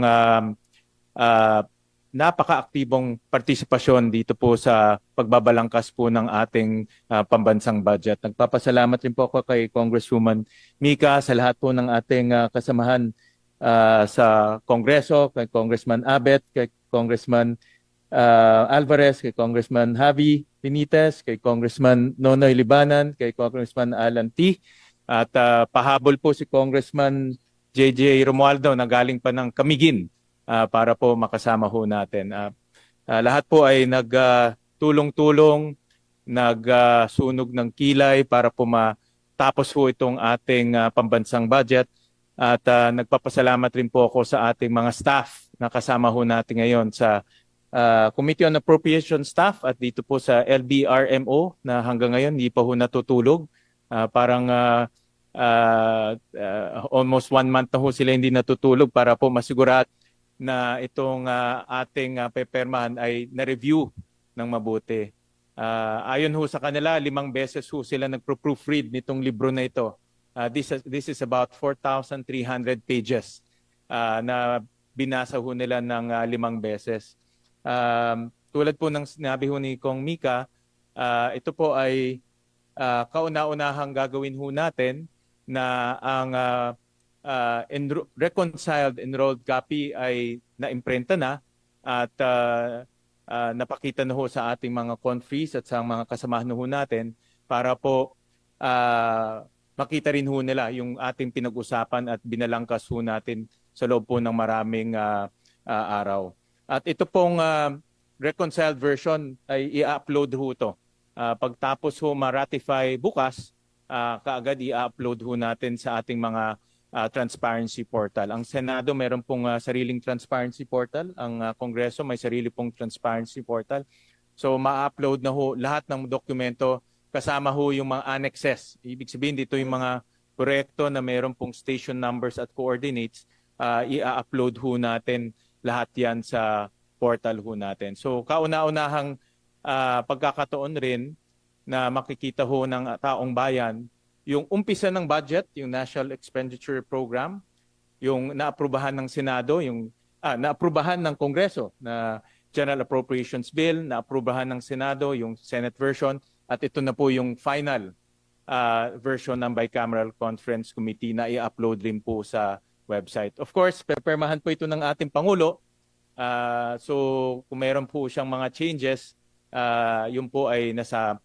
napaka-aktibong partisipasyon dito po sa pagbabalangkas po ng ating pambansang budget. Nagpapasalamat rin po ako kay Congresswoman Mika, sa lahat po ng ating kasamahan sa Kongreso, kay Congressman Abet, kay Congressman Alvarez, kay Congressman Javi Benitez, kay Congressman Nonoy Libanan, kay Congressman Alan T. At pahabol po si Congressman JJ Romualdo na galing pa ng Camiguin para po makasama ho natin. Lahat po ay nagtulong-tulong, nagsunog ng kilay para po matapos ho itong ating pambansang budget. At nagpapasalamat rin po ako sa ating mga staff na kasama ho natin ngayon sa Committee on Appropriation staff at dito po sa LBRMO na hanggang ngayon hindi pa ho natutulog. Parang almost 1 month na ho sila hindi natutulog para po masigurat na itong ating pepermahan ay na-review ng mabuti. Ayon ho sa kanila, 5 beses ho sila nagpro-proofread nitong libro na ito. This is about 4,300 pages na binasa ho nila ng 5 beses. Tulad po ng sinabi ho ni Kong Mika, ito po ay kauna-unahang gagawin ho natin na ang reconciled enrolled copy ay naimprenta na at napakita na ho sa ating mga conferees at sa mga kasamahan ho natin para po makita rin ho nila yung ating pinag-usapan at binalangkas ho natin sa loob po ng maraming araw. At ito pong reconciled version ay i-upload ho ito. Pagtapos ho ma-ratify bukas, kaagad i-upload ho natin sa ating mga transparency portal. Ang Senado meron pong sariling transparency portal. Ang Kongreso may sarili pong transparency portal. So ma-upload na ho lahat ng dokumento kasama ho yung mga annexes. Ibig sabihin dito yung mga proyekto na meron pong station numbers at coordinates, i-upload ho natin lahat yan sa portal ho natin. So kauna-unahang pagkakataon rin na makikita ho ng taong bayan yung umpisa ng budget, yung National Expenditure Program, yung naaprubahan ng Senado, yung naaprubahan ng Kongreso na General Appropriations Bill, naaprubahan ng Senado, yung Senate version, at ito na po yung final version ng Bicameral Conference Committee na i-upload rin po sa website. Of course, pepermahan po ito ng ating Pangulo. So kung meron po siyang mga changes, yun po ay nasa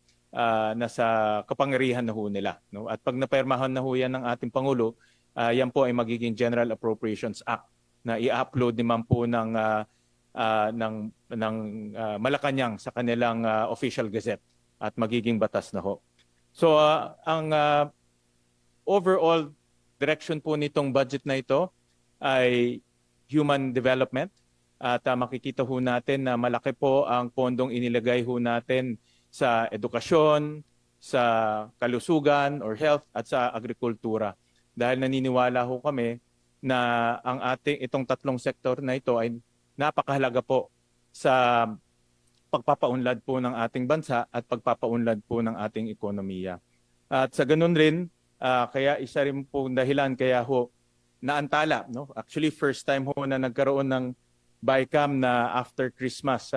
kapangyarihan na ho nila. No? At pag napermahan na ho yan ng ating Pangulo, yan po ay magiging General Appropriations Act na i-upload naman po ng Malacanang sa kanilang official gazette at magiging batas na ho. So ang overall direction po nitong budget na ito ay human development at makikita ho natin na malaki po ang pondong inilagay ho natin sa edukasyon, sa kalusugan or health at sa agrikultura. Dahil naniniwala ho kami na itong tatlong sektor na ito ay napakahalaga po sa pagpapaunlad po ng ating bansa at pagpapaunlad po ng ating ekonomiya. At sa ganun rin, kaya isa rin po dahilan kaya ho naantala. No? Actually, first time ho na nagkaroon ng BICAM na after Christmas.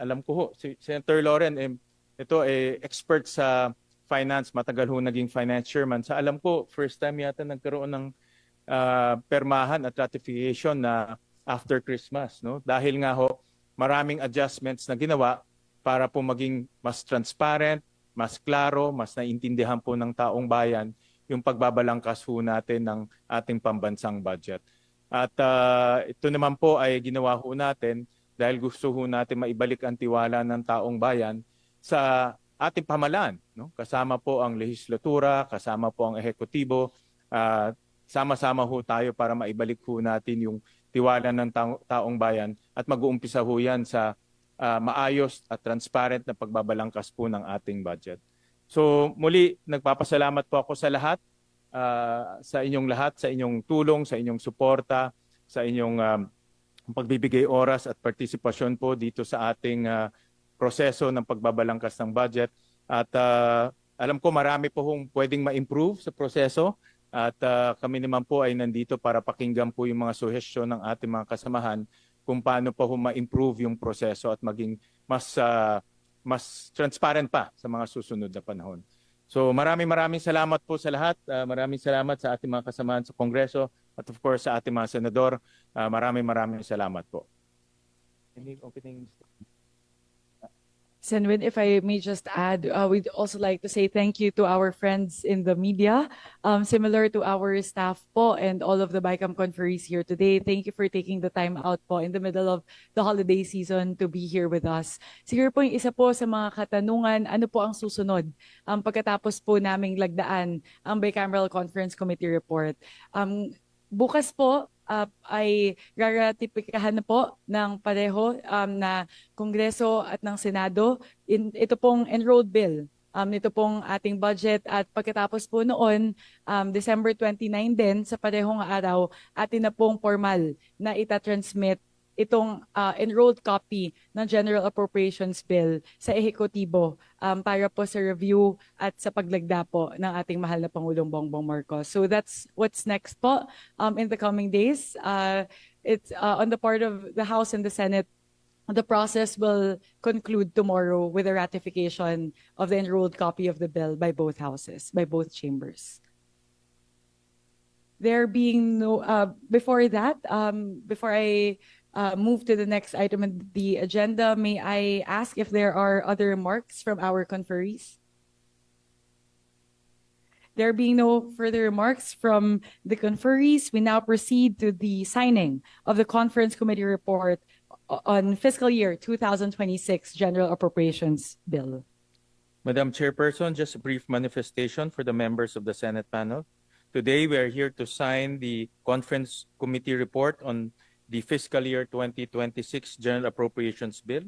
Alam ko ho, si Senator Loren, ito expert sa finance, matagal ho naging finance chairman. Sa alam ko, first time yata nagkaroon ng permahan at ratification na after Christmas. No? Dahil nga ho, maraming adjustments na ginawa para po maging mas transparent, mas klaro, mas naintindihan po ng taong bayan yung pagbabalangkas ho natin ng ating pambansang budget. At ito naman po ay ginawa ho natin dahil gusto ho natin maibalik ang tiwala ng taong bayan sa ating pamahalaan. No? Kasama po ang lehislatura, kasama po ang ehekutibo, sama-sama ho tayo para maibalik ho natin yung tiwala ng taong bayan at mag-uumpisa ho yan sa maayos at transparent na pagbabalangkas po ng ating budget. So muli, nagpapasalamat po ako sa lahat, sa inyong tulong, sa inyong suporta, sa inyong pagbibigay oras at partisipasyon po dito sa ating proseso ng pagbabalangkas ng budget. At alam ko marami po hong pwedeng ma-improve sa proseso. At kami naman po ay nandito para pakinggan po yung mga suhestyon ng ating mga kasamahan kung paano pa ma-improve yung proseso at maging mas transparent pa sa mga susunod na panahon. So maraming salamat po sa lahat. Maraming salamat sa ating mga kasamahan sa Kongreso at of course sa ating mga senador. Maraming salamat po. Any opening statement? Senwin, if I may just add, we'd also like to say thank you to our friends in the media, similar to our staff po and all of the BICAM conferees here today. Thank you for taking the time out po in the middle of the holiday season to be here with us. Siguro po yung isa po sa mga katanungan, ano po ang susunod pagkatapos po naming lagdaan ang Bicameral Conference Committee report. Bukas po, ay raratipikahan na po ng pareho na Kongreso at ng Senado. Ito pong enrolled bill. Ito pong ating budget at pagkatapos po noon, December 29 din sa parehong araw, atin na pong formal na itatransmit itong enrolled copy ng General Appropriations Bill sa ehekutibo para po sa review at sa paglagda po ng ating mahal na Pangulong Bongbong Marcos. So that's what's next po in the coming days. It's on the part of the House and the Senate. The process will conclude tomorrow with the ratification of the enrolled copy of the bill by both houses, by both chambers. There being no, before that, before I move to the next item on the agenda, may I ask if there are other remarks from our conferees? There being no further remarks from the conferees, we now proceed to the signing of the Conference Committee report on fiscal year 2026 General Appropriations Bill. Madam Chairperson, just a brief manifestation for the members of the Senate panel. Today, we are here to sign the Conference Committee report on the fiscal year 2026 General Appropriations Bill.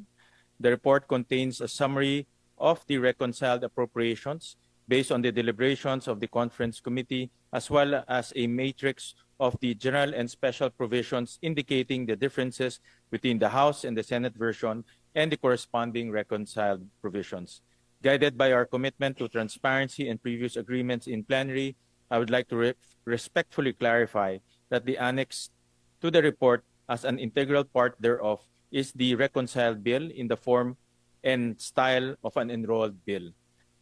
The report contains a summary of the reconciled appropriations based on the deliberations of the Conference Committee, as well as a matrix of the general and special provisions indicating the differences between the House and the Senate version and the corresponding reconciled provisions. Guided by our commitment to transparency and previous agreements in plenary, I would like to respectfully clarify that the annex to the report as an integral part thereof is the reconciled bill in the form and style of an enrolled bill.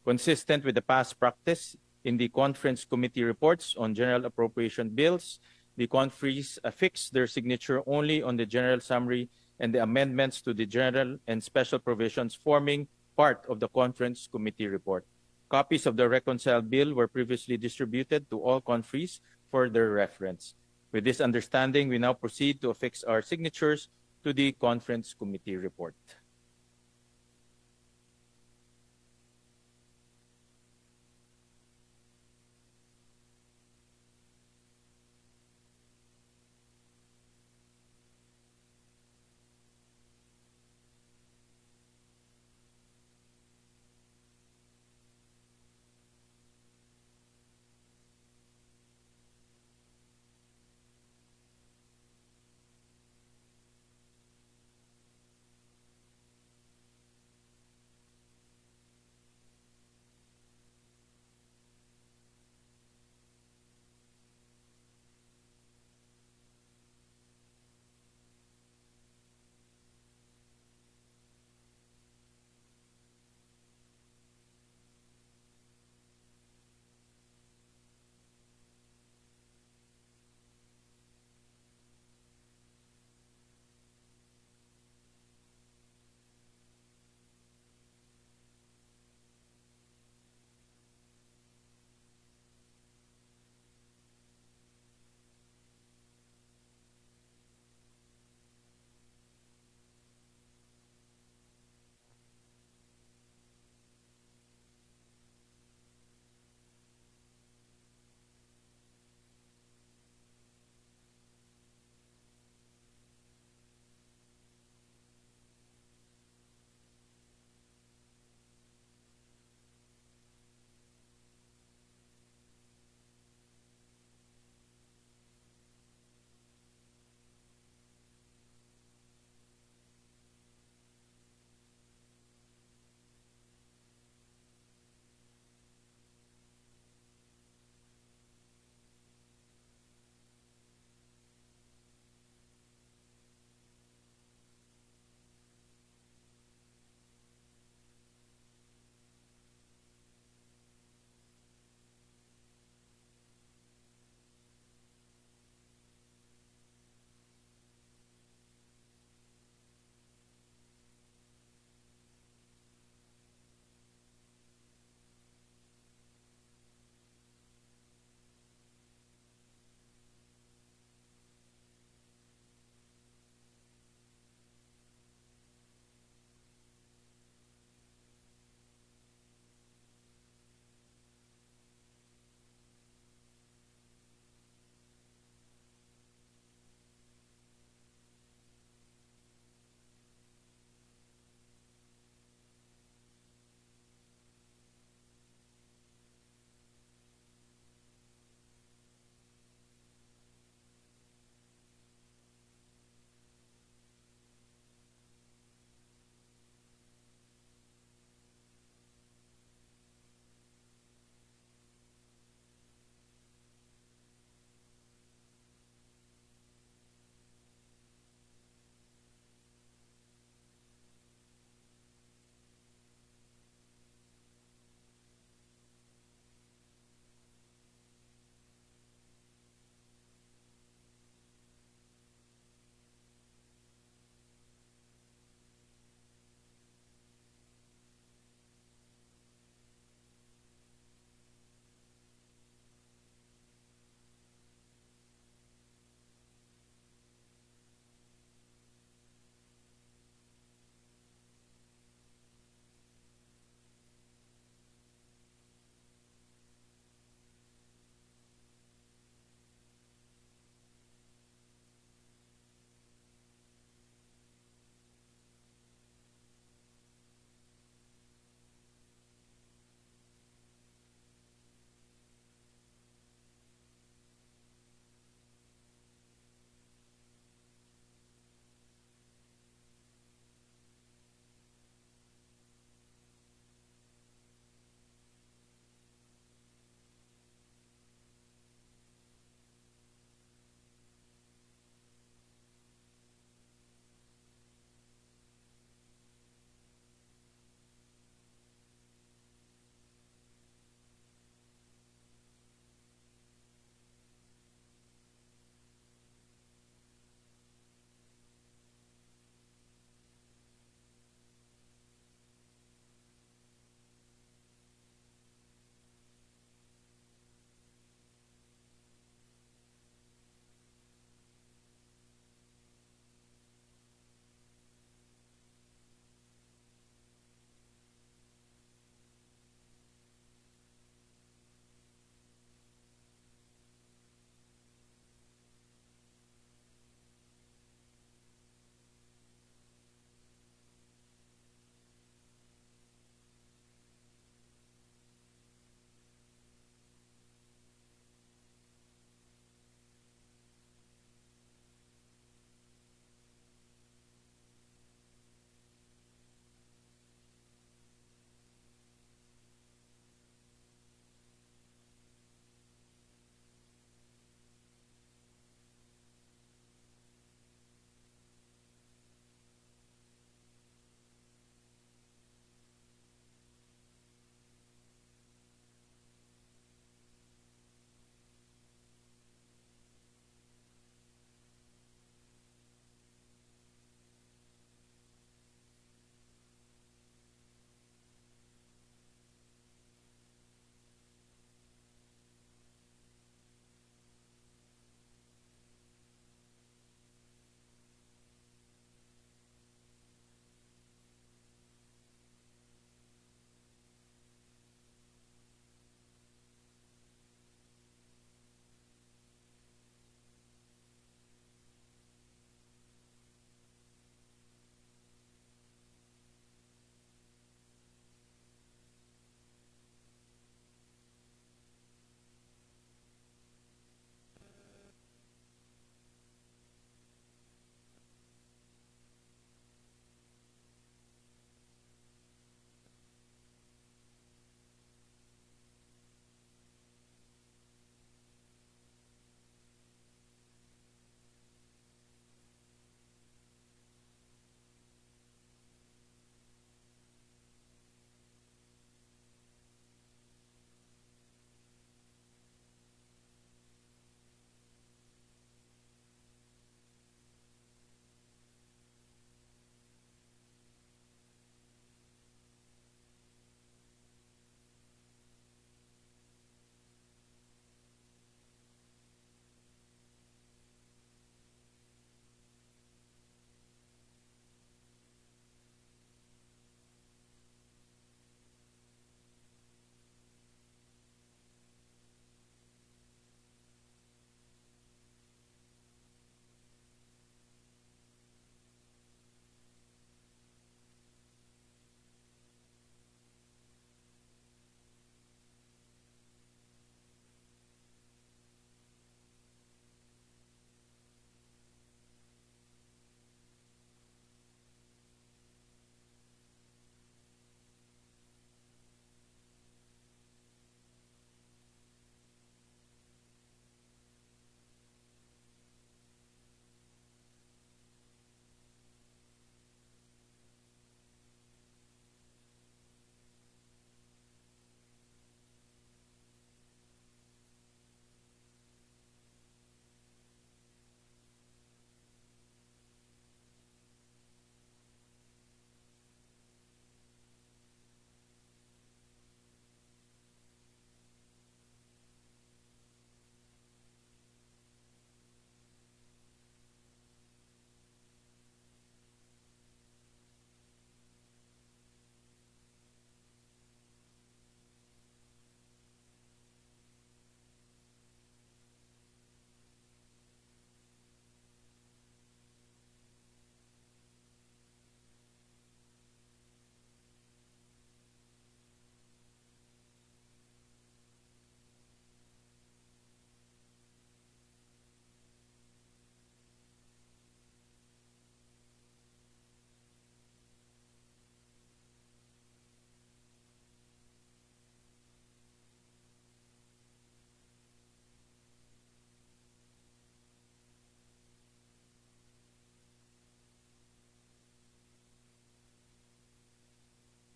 Consistent with the past practice in the conference committee reports on general appropriation bills, the conferees affix their signature only on the general summary and the amendments to the general and special provisions forming part of the conference committee report. Copies of the reconciled bill were previously distributed to all conferees for their reference. With this understanding, we now proceed to affix our signatures to the conference committee report.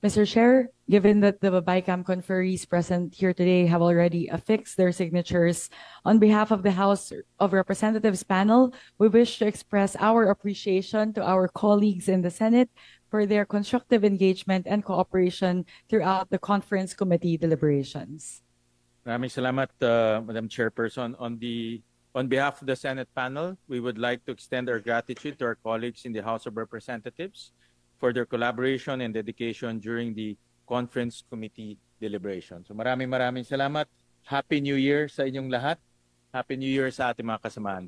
Mr. Chair, given that the BICAM conferees present here today have already affixed their signatures, on behalf of the House of Representatives panel, we wish to express our appreciation to our colleagues in the Senate for their constructive engagement and cooperation throughout the conference committee deliberations. Maraming salamat, Madam Chairperson. On behalf of the Senate panel, we would like to extend our gratitude to our colleagues in the House of Representatives for their collaboration and dedication during the conference committee deliberation. So maraming salamat. Happy New Year sa inyong lahat. Happy New Year sa ating mga kasamahan.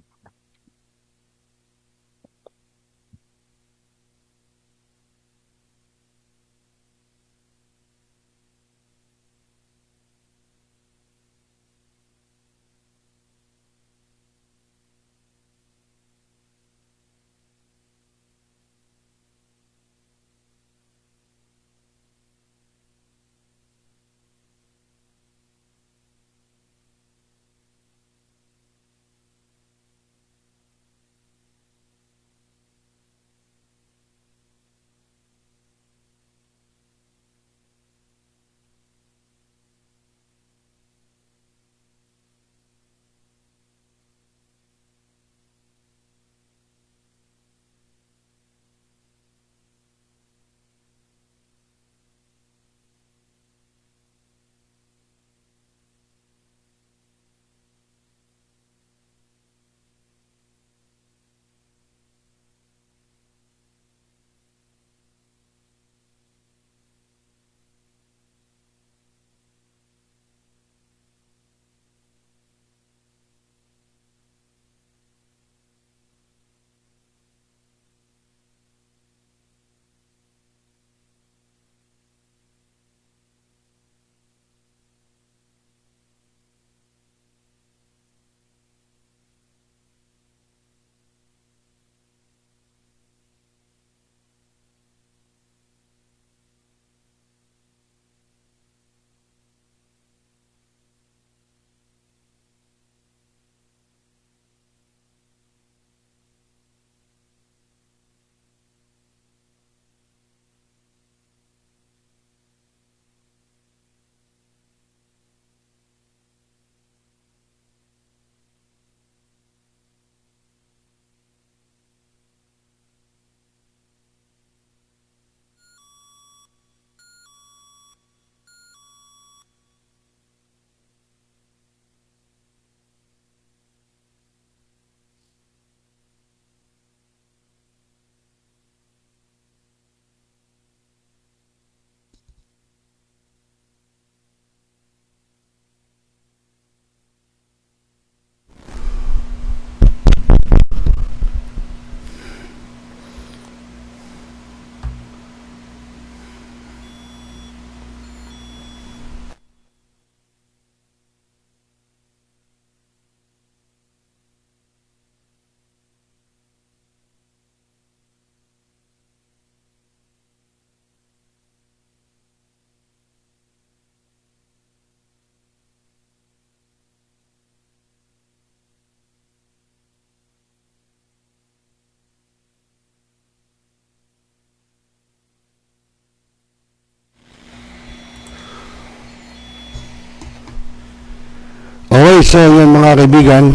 Okay, so yun mga kaibigan,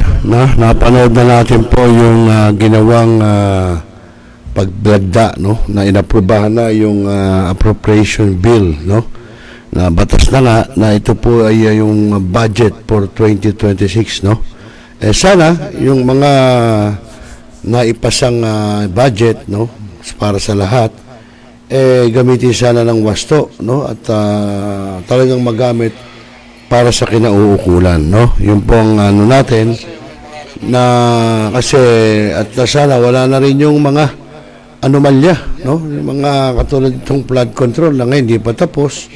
napanood na natin po yung ginawang paglagda, no, na inaprubahan na yung appropriation bill, no, na batas na nga na ito po ay yung budget for 2026, no. Sana yung mga naipasang budget, no, para sa lahat, gamitin sana ng wasto, no, at talagang magamit para sa kinauukulan, no? Yung pong ano natin na kasi at sana wala na rin yung mga anomalya, no? Yung mga katulad itong flood control na ngayon hindi pa tapos,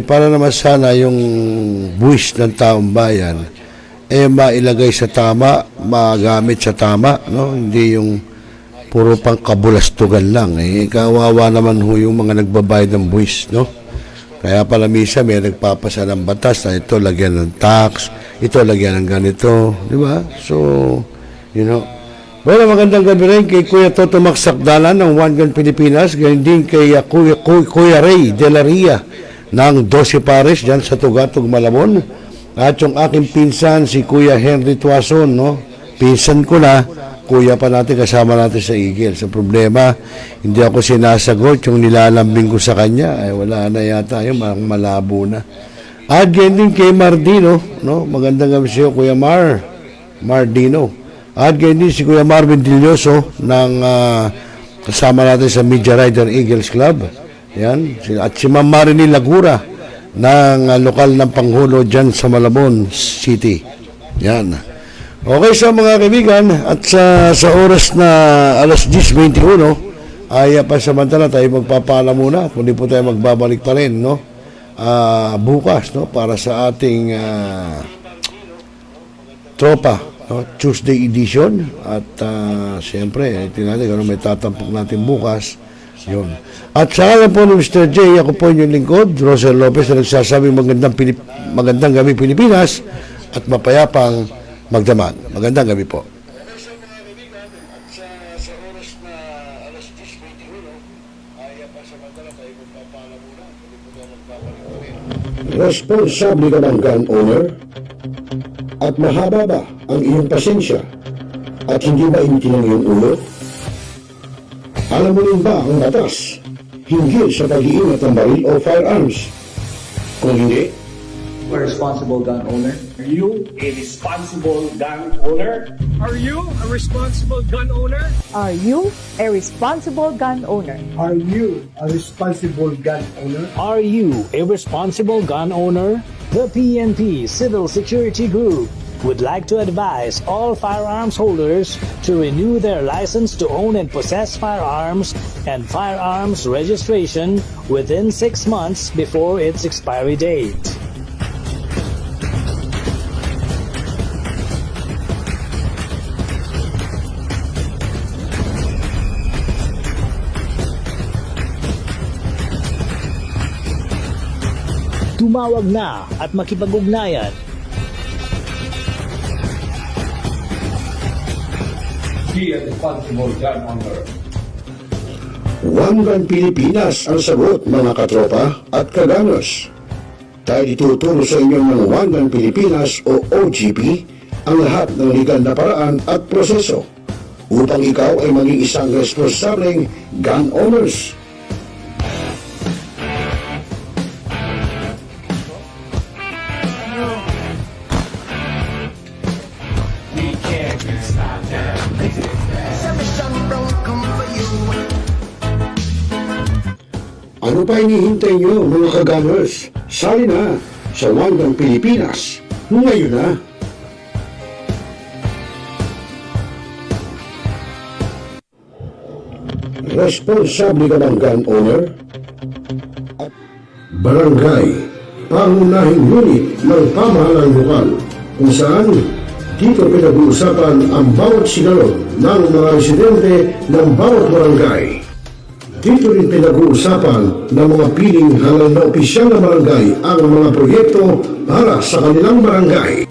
para naman sana yung buwis ng taong bayan mailagay sa tama, magamit sa tama, no? Hindi yung puro pang kabulastugan lang. Kawawa naman ho yung mga nagbabayad ng buwis, no? Kaya pala misa may nagpapasa ng batas na ito lagyan ng tax, ito lagyan ng ganito, di ba? So, you know, Well, magandang gabi rin kay Kuya Toto Magsakdalan ng One Gun Pilipinas, ganyan din kay Kuya Ray De La Ria ng 12 Pares dyan sa Tugatog, Malabon. At yung aking pinsan, si Kuya Henry Tuason, no? Pinsan ko na, kuya pa natin, kasama natin sa Eagles. Ang problema, hindi ako sinasagot, yung nilalambing ko sa kanya, ay wala na yata yun, malabo na. At ganyan din kay Mardino, no? Magandang gabi siyo, Kuya Mardino. At ganyan din si Kuya Marvin Dilloso ng kasama natin sa Media Rider Eagles Club. Yan. At si Ma'am Marini Lagura ng lokal ng Panghulo dyan sa Malabon City. Yan. Okay, so mga kaibigan, at sa oras na alas 10:21 ay pasamantala tayo magpapaalam muna. Kung di po tayo magbabalik pa rin, no? Bukas, no? Para sa ating tropa, no? Tuesday edition. At siyempre, tingnan natin kung may tatampok natin bukas. Yun. At sa alam po ni Mr. J, ako po yung lingkod, Rosel Lopez, na nagsasabing magandang gabi Pilipinas at mapayapang magdamag. Magandang gabi po. Responsable ka ng gun owner? At mahaba ba ang iyong pasensya? At hindi ba initin ang iyong ulo? Alam mo rin ba ang batas hinggil sa pag-iingat ng baril o firearms? Kung hindi, A responsible gun owner. Are you a responsible gun owner? Are you a responsible gun owner? Are you a responsible gun owner? Are you a responsible gun owner? Are you a responsible gun owner? The PNP Civil Security Group would like to advise all firearms holders to renew their license to own and possess firearms and firearms registration within 6 months before its expiry date. Tumawag na at makipag-ugnayan. Be a responsible gun owner. One Gun Pilipinas ang sagot, mga katropa at kaganos. Tayo ituturo sa inyo ng One Gun Pilipinas o OGP ang lahat ng legal na paraan at proseso upang ikaw ay maging isang responsableng gun owners. Ano pa hinihintay nyo, mga kaganers? Sali na sa One Gun Pilipinas ngayon na. Responsable ka ng gun owner? Barangay, pangunahing unit ng pamahalang lokal kung saan dito pinag-uusapan ang bawat sigalot ng mga residente ng bawat barangay. Dito rin pinag-uusapan ng mga piling halal na opisyal na barangay ang mga proyekto para sa kanilang barangay.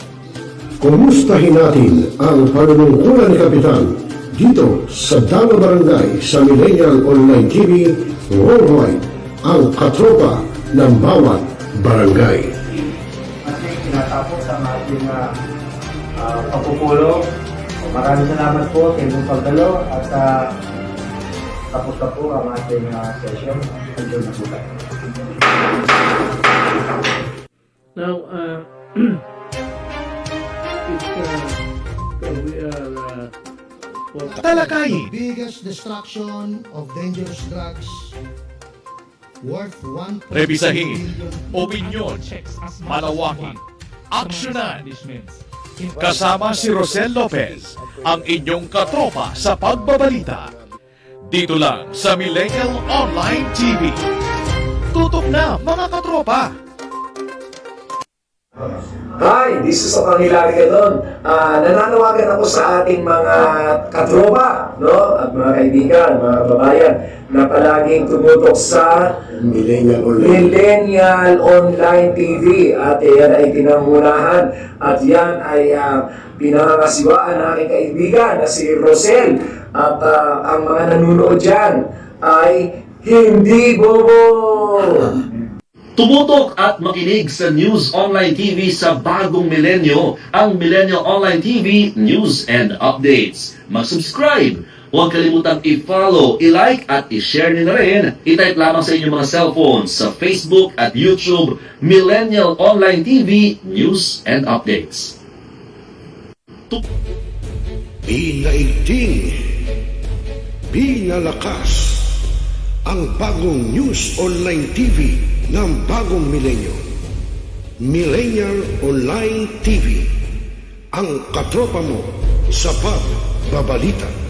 Kumustahin natin ang panunungkulan ni Kapitan dito sa Dama Barangay sa Millennial Online TV Worldwide, ang katropa ng bawat barangay. Ating tinatapos ang ating pagpupulong. Maraming salamat po sa inyong pagdalo at tapos na po ang ating session. Enjoy na po tayo. Now, we are Talakayin, Biggest destruction of dangerous drugs worth 1. rebisahin, opinyon, malawakin, aksyonan. Kasama si Rosel Lopez, ang inyong katropa sa pagbabalita. Dito lang sa Millennial Online TV. Tutok na, mga katropa! Hi, this is Pangilari Gadon. Nananawagan ako sa ating mga katropa, no? At mga kaibigan, mga kababayan, na palaging tumutok sa Millennial Online TV. At yan ay pinangunahan at yan ay pinangangasiwaan ng aking kaibigan na si Rosel. At ang mga nanunood dyan ay hindi bobo! Tumutok at makinig sa News Online TV sa bagong milenyo, ang Millennial Online TV News and Updates. Mag-subscribe, huwag kalimutang i-follow, i-like at i-share nyo na rin. I-type lamang sa inyong mga cellphones sa Facebook at YouTube, Millennial Online TV News and Updates. Pinaigting, pinalakas ang bagong News Online TV ng bagong milenyo. Millennial Online TV, ang katropa mo sa pagbabalita.